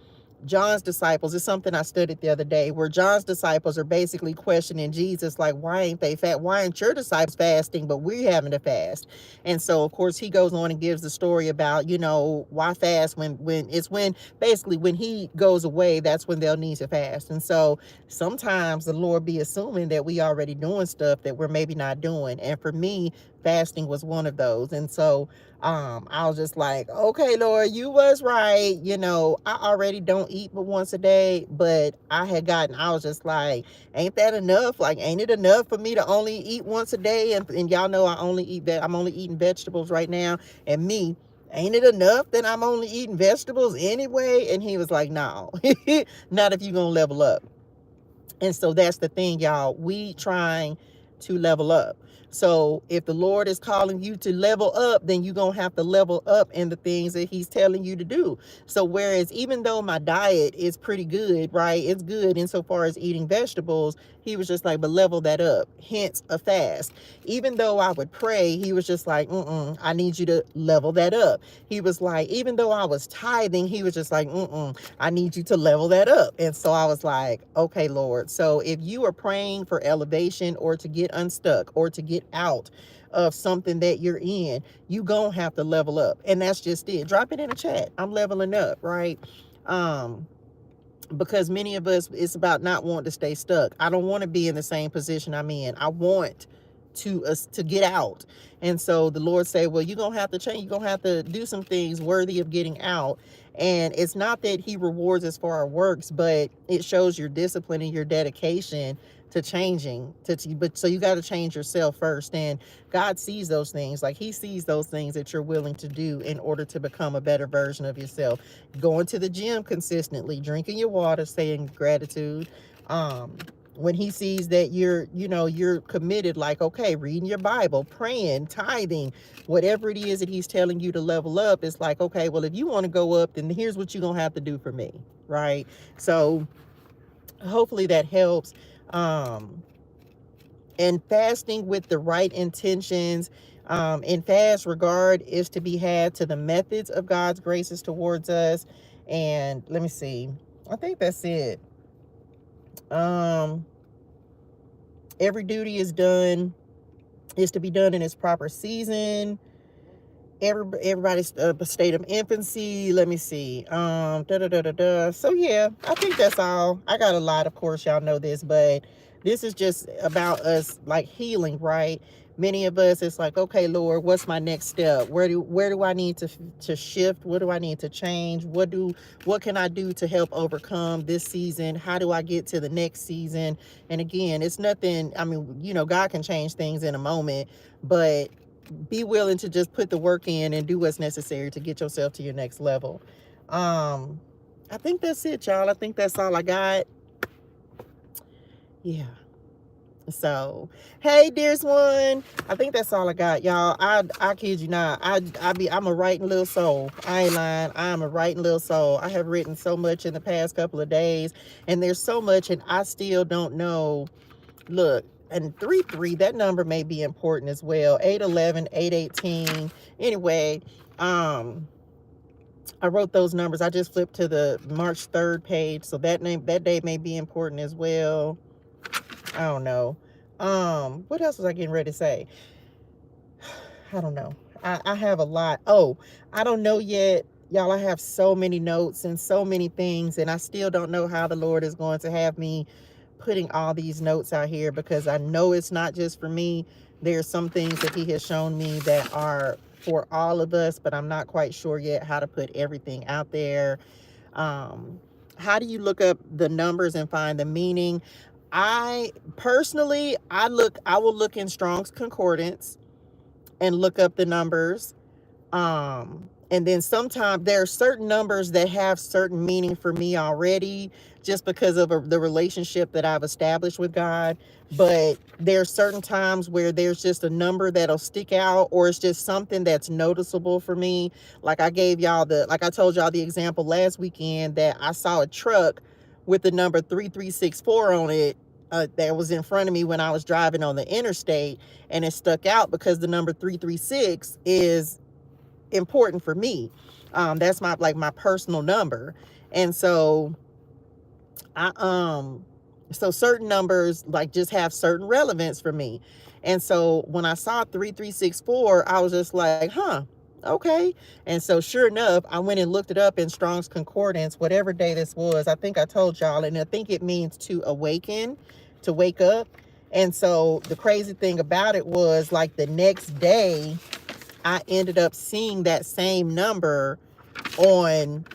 John's disciples, it's something I studied the other day, where John's disciples are basically questioning Jesus, like, why ain't they fat? Why aren't your disciples fasting, but we're having to fast? And so, of course, he goes on and gives the story about, why fast when basically when he goes away, that's when they'll need to fast. And so sometimes the Lord be assuming that we already doing stuff that we're maybe not doing. And for me, fasting was one of those. And so I was just like, okay, Lord, you was right. I already don't eat but once a day, but I was just like, ain't that enough? Like, ain't it enough for me to only eat once a day? And y'all know I'm only eating vegetables right now. And me, ain't it enough that I'm only eating vegetables anyway? And he was like, no, not if you're going to level up. And so that's the thing, y'all. We trying to level up. So if the Lord is calling you to level up, then you're going to have to level up in the things that he's telling you to do. So whereas even though my diet is pretty good, right? It's good insofar as eating vegetables. He was just like, but level that up. Hence a fast. Even though I would pray, he was just like, I need you to level that up. He was like, even though I was tithing, he was just like, I need you to level that up. And so I was like, okay, Lord. So if you are praying for elevation or to get unstuck or to get out of something that you're in, you gonna have to level up. And that's just it. Drop it in the chat. I'm leveling up, right? Because many of us, it's about not wanting to stay stuck. I don't want to be in the same position I'm in. I want to get out. And so the Lord said, well, you're gonna have to change. You're gonna have to do some things worthy of getting out. And it's not that he rewards us for our works, but it shows your discipline and your dedication to changing. But so you got to change yourself first. And God sees those things. Like he sees those things that you're willing to do in order to become a better version of yourself. Going to the gym consistently, drinking your water, saying gratitude. When he sees that you're committed, like, okay, reading your Bible, praying, tithing, whatever it is that he's telling you to level up, it's like, okay, well, if you want to go up, then here's what you're going to have to do for me. Right. So hopefully that helps. And fasting with the right intentions, in fast regard is to be had to the methods of God's graces towards us. And let me see, I think that's it. Every duty is to be done in its proper season. Everybody's state of infancy. Let me see. So yeah, I think that's all. I got a lot, of course, y'all know this, but this is just about us, like, healing, right? Many of us, it's like, okay, Lord, what's my next step? Where do I need to shift? What do I need to change? What can I do to help overcome this season? How do I get to the next season? And again, it's nothing. I mean, God can change things in a moment, but be willing to just put the work in and do what's necessary to get yourself to your next level. I think that's it, y'all. I think that's all I got. Yeah. So, hey, dearest one. I think that's all I got, y'all. I kid you not. I'm a writing little soul. I ain't lying. I'm a writing little soul. I have written so much in the past couple of days, and there's so much, and I still don't know. Look, and 3-3, that number may be important as well. 8-11, 8-18. Anyway, I wrote those numbers. I just flipped to the March 3rd page, so that day may be important as well. I don't know. What else was I getting ready to say? I don't know. I have a lot. Oh, I don't know yet. Y'all, I have so many notes and so many things, and I still don't know how the Lord is going to have me putting all these notes out here, because I know it's not just for me. There's some things that he has shown me that are for all of us, but I'm not quite sure yet how to put everything out there. How do you look up the numbers and find the meaning? I personally, I will look in Strong's Concordance and look up the numbers. And then sometimes there are certain numbers that have certain meaning for me already, just because of the relationship that I've established with God. But there are certain times where there's just a number that'll stick out, or it's just something that's noticeable for me. Like I told y'all the example last weekend that I saw a truck with the number 3364 on it that was in front of me when I was driving on the interstate, and it stuck out because the number 336 is important for me. That's my personal number. And so so certain numbers like just have certain relevance for me. And so when I saw 3364, I was just like, okay. And so sure enough, I went and looked it up in Strong's Concordance, whatever day this was. I think I told y'all, and I think it means to awaken, to wake up. And so the crazy thing about it was, like, the next day I ended up seeing that same number on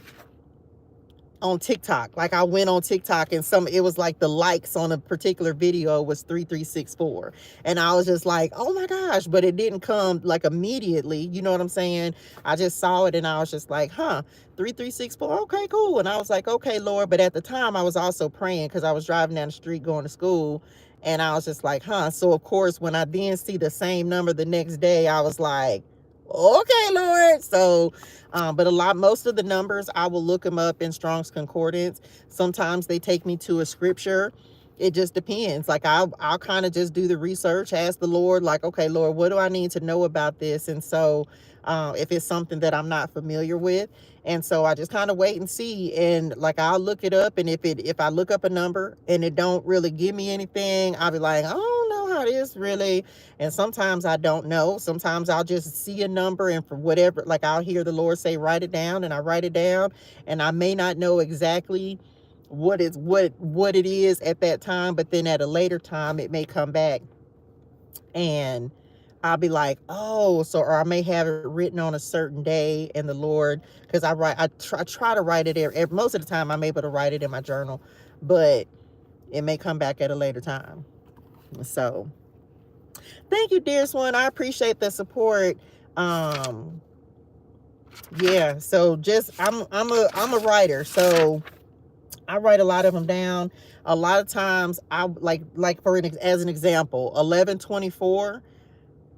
TikTok. Like, I went on TikTok and it was like the likes on a particular video was 3364. And I was just like, oh my gosh, but it didn't come like immediately. You know what I'm saying? I just saw it and I was just like, 3364. Okay, cool. And I was like, okay, Lord. But at the time I was also praying because I was driving down the street going to school. And I was just like, So of course, when I then see the same number the next day, I was like, okay, Lord. So, but most of the numbers, I will look them up in Strong's Concordance. Sometimes they take me to a scripture. It just depends. Like, I'll kind of just do the research, ask the Lord, like, okay, Lord, what do I need to know about this? And so, if it's something that I'm not familiar with. And so I just kind of wait and see. And like, I'll look it up. And if I look up a number and it don't really give me anything, I'll be like, I don't know how this really. And sometimes I don't know. Sometimes I'll just see a number, and for whatever, like, I'll hear the Lord say, write it down, and I write it down, and I may not know exactly what it is at that time, but then at a later time, it may come back and I'll be like, oh, so, or I may have it written on a certain day, and the Lord, because I try to write it most of the time I'm able to write it in my journal, but it may come back at a later time. So thank you, dearest one. I appreciate the support. Yeah, so just I'm a writer, so I write a lot of them down. A lot of times I like for as an example, 1124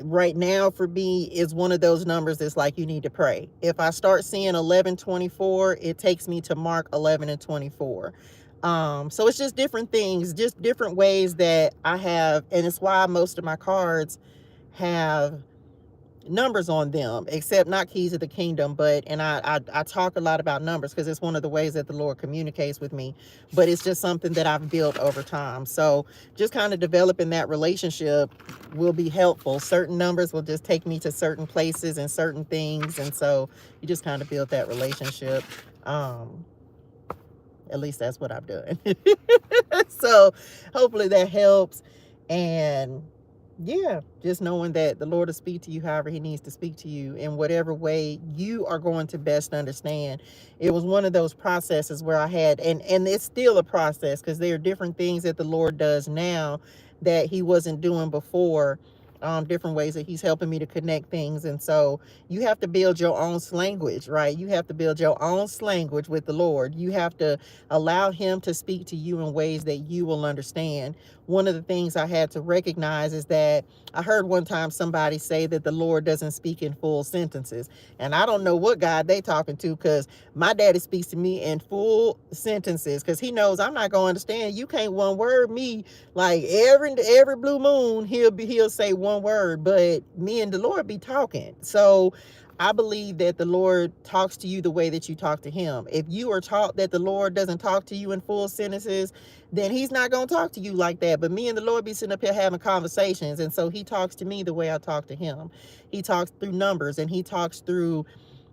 right now for me is one of those numbers that's like you need to pray. If I start seeing 1124, it takes me to mark 11 and 24. So it's just different things, just different ways that I have, and it's why most of my cards have numbers on them, except not keys of the kingdom, but and I talk a lot about numbers because it's one of the ways that the Lord communicates with me, but it's just something that I've built over time. So just kind of developing that relationship will be helpful. Certain numbers will just take me to certain places and certain things, and so you just kind of build that relationship. At least that's what I've done. So hopefully that helps. And yeah, just knowing that the Lord will speak to you however he needs to speak to you in whatever way you are going to best understand. It was one of those processes where I had, and it's still a process, because there are different things that the Lord does now that he wasn't doing before. Different ways that he's helping me to connect things. And so you have to build your own language, right? You have to build your own language with the Lord. You have to allow him to speak to you in ways that you will understand. One of the things I had to recognize is that I heard one time somebody say that the Lord doesn't speak in full sentences. And I don't know what God they talking to, because my daddy speaks to me in full sentences, because he knows I'm not going to understand. You can't one word me. Like every blue moon, he'll say one word, but me and the Lord be talking. So I believe that the Lord talks to you the way that you talk to him. If you are taught that the Lord doesn't talk to you in full sentences, then he's not going to talk to you like that. But me and the Lord be sitting up here having conversations. And so he talks to me the way I talk to him. He talks through numbers, and he talks through,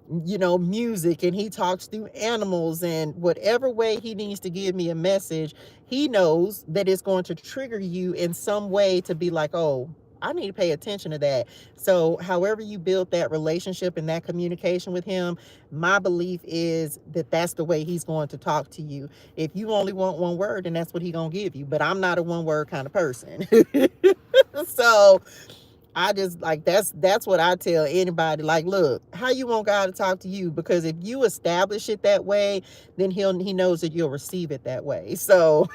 music, and he talks through animals, and whatever way he needs to give me a message, he knows that it's going to trigger you in some way to be like, oh, I need to pay attention to that. So however you build that relationship and that communication with him, my belief is that that's the way he's going to talk to you. If you only want one word, then that's what he's going to give you. But I'm not a one word kind of person. So I just like, that's what I tell anybody. Like, look, how you want God to talk to you? Because if you establish it that way, then he knows that you'll receive it that way. So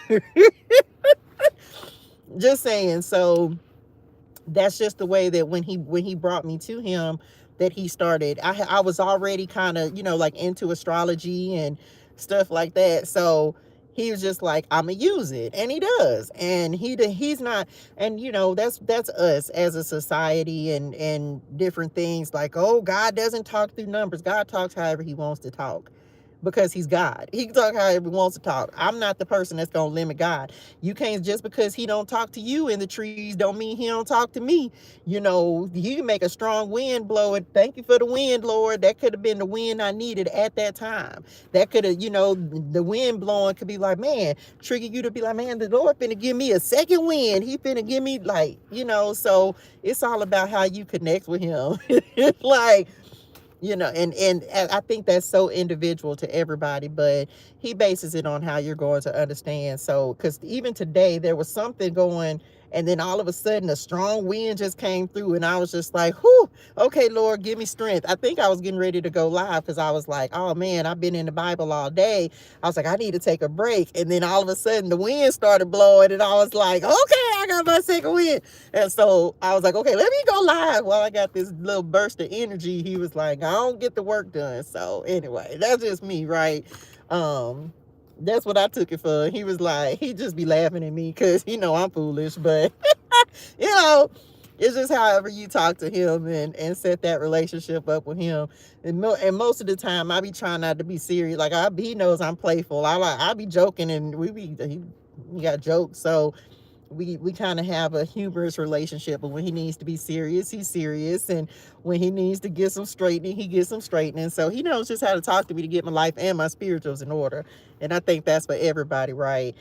just saying. So that's just the way that when he brought me to him, that he started. I was already kind of, like into astrology and stuff like that. So he was just like, I'm gonna use it, and he does. And he's not, and that's us as a society and different things, like, oh, God doesn't talk through numbers. God talks however he wants to talk, because he's God. He can talk however he wants to talk. I'm not the person that's gonna limit God. You can't, just because he don't talk to you in the trees don't mean he don't talk to me. You can make a strong wind blow, and thank you for the wind, Lord. That could have been the wind I needed at that time. That could have, the wind blowing could be like, man, trigger you to be like, man, the Lord finna give me a second wind. He finna give me, like, so it's all about how you connect with him. Like, and I think that's so individual to everybody, but he bases it on how you're going to understand. So, because even today there was something going, and then all of a sudden a strong wind just came through, and I was just like, whew, okay, Lord, give me strength. I think I was getting ready to go live, because I was like, oh man, I've been in the Bible all day. I was like, I need to take a break. And then all of a sudden the wind started blowing, and I was like, okay, I got my second wind. And so I was like, okay, let me go live while I got this little burst of energy. He was like, I don't get the work done. So anyway, that's just me, right? That's what I took it for. He was like, he just be laughing at me because I'm foolish, but it's just however you talk to him and set that relationship up with him. And most of the time I be trying not to be serious. Like, he knows I'm playful. I be joking, and he got jokes. So we kind of have a humorous relationship, but when he needs to be serious, he's serious, and when he needs to get some straightening, he gets some straightening. So he knows just how to talk to me to get my life and my spirituals in order, and I think that's for everybody, right?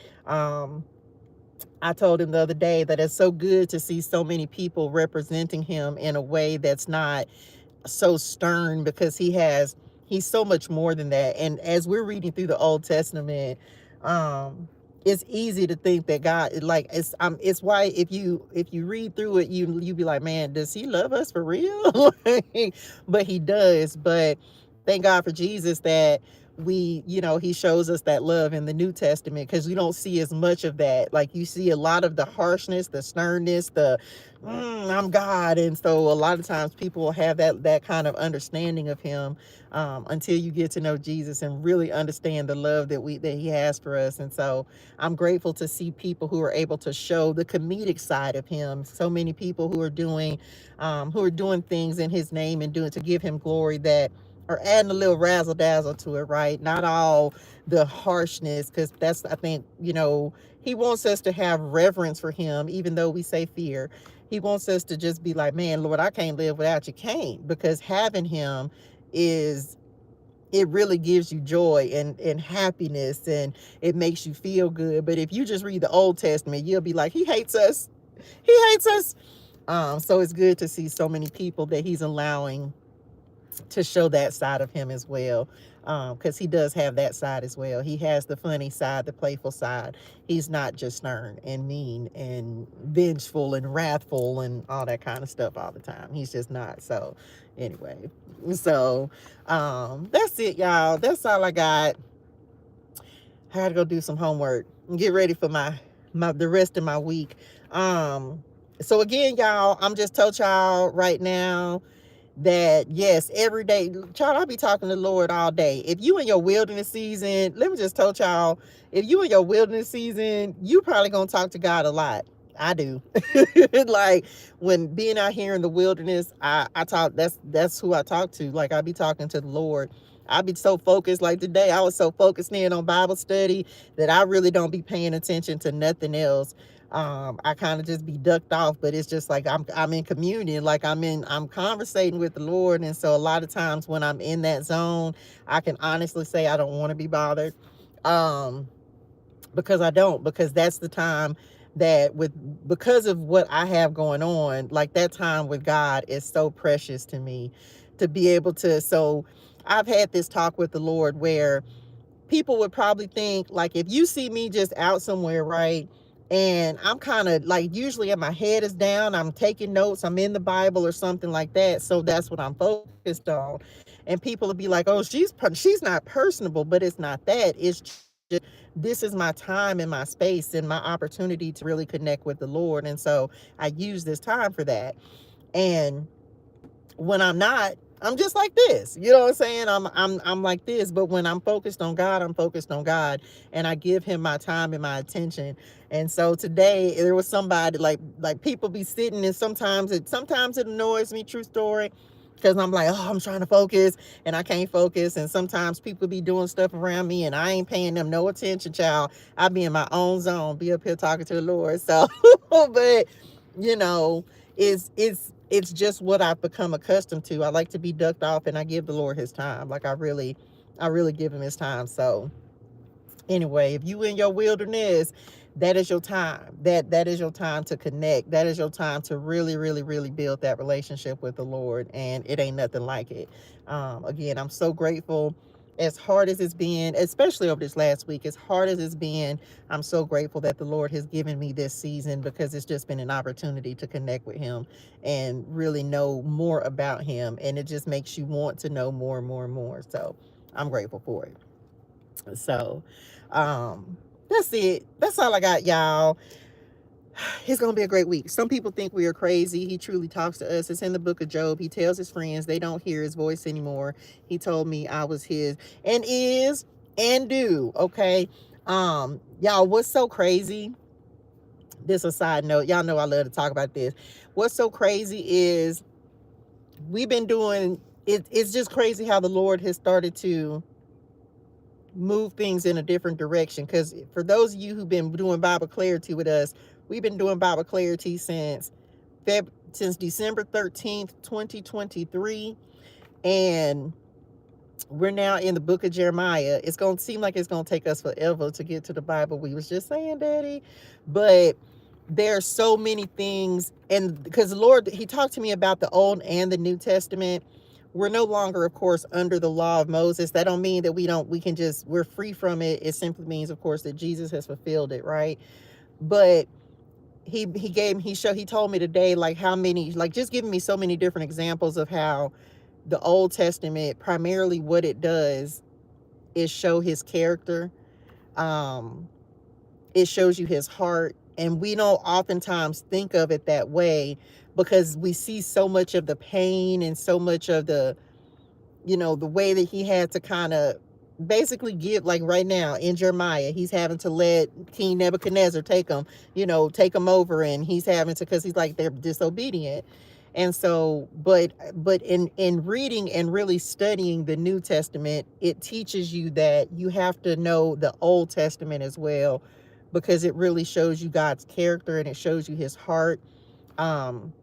I told him the other day that it's so good to see so many people representing him in a way that's not so stern, because he's so much more than that. And as we're reading through the Old Testament, um it's easy to think that God, like, it's why if you read through it, you be like, man, does he love us for real? Like, but he does. But thank God for Jesus that he shows us that love in the New Testament, because we don't see as much of that. Like, you see a lot of the harshness, the sternness, I'm God. And so a lot of times people will have that kind of understanding of him, until you get to know Jesus and really understand the love that he has for us. And so I'm grateful to see people who are able to show the comedic side of him. So many people who are doing things in his name and doing to give him glory, that are adding a little razzle dazzle to it, right? Not all the harshness, because that's, I think, he wants us to have reverence for him, even though we say fear. He wants us to just be like, man, Lord, I can't live without you. Can't, because having him it really gives you joy and happiness, and it makes you feel good. But if you just read the Old Testament, you'll be like, he hates us. He hates us. So it's good to see so many people that he's allowing to show that side of him as well, because he does have that side as well. He has the funny side, the playful side. He's not just stern and mean and vengeful and wrathful and all that kind of stuff all the time. He's just not. So anyway, so that's it, y'all. That's all I got. I had to go do some homework and get ready for the rest of my week. So again, y'all, I'm just telling y'all right now that yes, every day, child, I'll be talking to the Lord all day. If you in your wilderness season, let me just tell y'all, if you in your wilderness season, you probably gonna talk to God a lot. I do. Like, when being out here in the wilderness, I talk, that's who I talk to. Like, I be talking to the Lord. I be so focused. Like today, I was so focused in on Bible study that I really don't be paying attention to nothing else. I kind of just be ducked off, but it's just like I'm in communion, like I'm conversating with the Lord. And so a lot of times when I'm in that zone, I can honestly say I don't want to be bothered. Because that's the time because of what I have going on, like that time with God is so precious to me, to be able to. So I've had this talk with the Lord where people would probably think, like, if you see me just out somewhere, right, and I'm kind of like, usually my head is down, I'm taking notes, I'm in the Bible or something like that, so that's what I'm focused on. And people would be like, oh, she's not personable. But it's not that. It's just, this is my time and my space and my opportunity to really connect with the Lord. And so I use this time for that. And when I'm not, I'm just like this. You know what I'm saying? I'm like this. But when I'm focused on God, I'm focused on God, and I give him my time and my attention. And so today there was somebody, like people be sitting, and sometimes it annoys me, true story, because I'm like, oh, I'm trying to focus and I can't focus. And sometimes people be doing stuff around me and I ain't paying them no attention, child. I be in my own zone, be up here talking to the Lord. So but you know, it's just what I've become accustomed to. I like to be ducked off, and I give the Lord his time. Like, I really give him his time. So anyway, if you in your wilderness, that is your time. That is your time to connect. That is your time to really, really, really build that relationship with the Lord. And it ain't nothing like it. Again, I'm so grateful. As hard as it's been, especially over this last week, as hard as it's been, I'm so grateful that the Lord has given me this season, because it's just been an opportunity to connect with him and really know more about him. And it just makes you want to know more and more and more. So I'm grateful for it. So that's it. That's all I got, y'all. It's gonna be a great week. Some people think we are crazy. He truly talks to us. It's in the book of Job. He tells his friends they don't hear his voice anymore. He told me I was his, and is, and do. Okay. Y'all, what's so crazy? This a side note. Y'all know I love to talk about this. What's so crazy is we've been doing it. It's just crazy how the Lord has started to move things in a different direction. Because for those of you who've been doing Bible clarity with us, we've been doing Bible clarity since December 13th, 2023. And we're now in the book of Jeremiah. It's going to seem like it's going to take us forever to get to the Bible we was just saying, Daddy. But There are so many things, and because the Lord, he talked to me about the Old and the New Testament. We're no longer, of course, under the law of Moses. That don't mean that we can just, we're free from it. It simply means, of course, that Jesus has fulfilled it, right? But he told me today, like, how many, like, just giving me so many different examples of how the Old Testament, primarily what it does is show his character. um it shows you his heart, and we don't oftentimes think of it that way, because we see so much of the pain and so much of the, the way that he had to kind of basically give, like right now in Jeremiah, he's having to let King Nebuchadnezzar take him over, and he's having to, because he's like, they're disobedient. And so, but in reading and really studying the New Testament, it teaches you that you have to know the Old Testament as well, because it really shows you God's character and it shows you his heart. um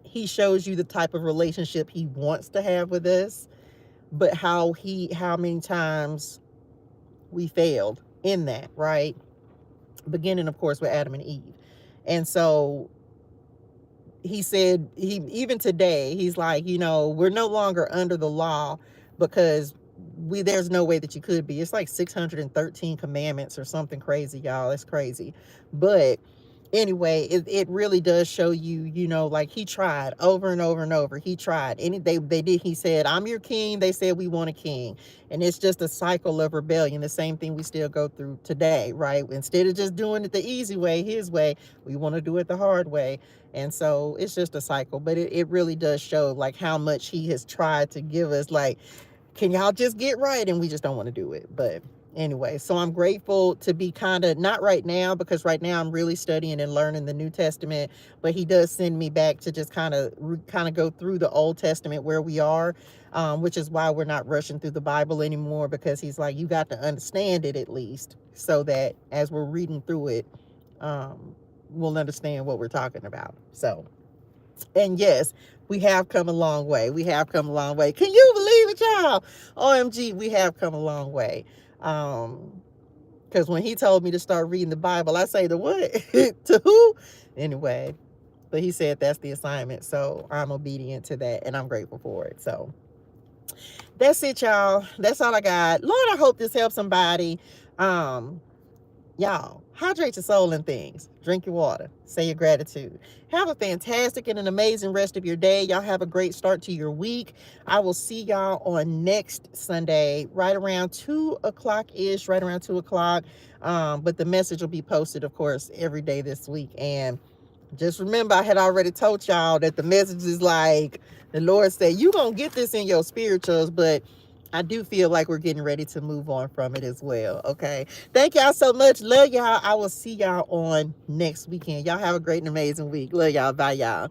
he shows you the type of relationship he wants to have with us, but how many times we failed in that, right? Beginning, of course, with Adam and Eve. And so he said, he even today, he's like, we're no longer under the law, because there's no way that you could be. It's like 613 commandments or something crazy, y'all. It's crazy. But anyway, it really does show you, like, he tried over and over and over. He tried, and they did. He said, I'm your king. They said, we want a king. And it's just a cycle of rebellion, the same thing we still go through today, right? Instead of just doing it the easy way, his way, we want to do it the hard way. And so it's just a cycle. But it really does show, like, how much he has tried to give us, like, can y'all just get right? And we just don't want to do it. But anyway, so I'm grateful to be kind of, not right now, because right now I'm really studying and learning the New Testament, but he does send me back to just kind of go through the Old Testament where we are, which is why we're not rushing through the Bible anymore, because he's like, you got to understand it at least, so that as we're reading through it, we'll understand what we're talking about. So, and yes, we have come a long way. We have come a long way. Can you believe it, y'all? OMG, we have come a long way. Because when he told me to start reading the Bible, I say, to what? To who? Anyway, but he said that's the assignment. So I'm obedient to that, and I'm grateful for it. So that's it, y'all. That's all I got. Lord, I hope this helps somebody. Y'all, hydrate your soul in things. Drink your water. Say your gratitude. Have a fantastic and an amazing rest of your day. Y'all have a great start to your week. I will see y'all on next Sunday, right around 2 o'clock-ish, right around 2 o'clock. But the message will be posted, of course, every day this week. And just remember, I had already told y'all that the message is like, the Lord said, you gonna get this in your spirituals, but I do feel like we're getting ready to move on from it as well. Okay. Thank y'all so much. Love y'all. I will see y'all on next weekend. Y'all have a great and amazing week. Love y'all. Bye, y'all.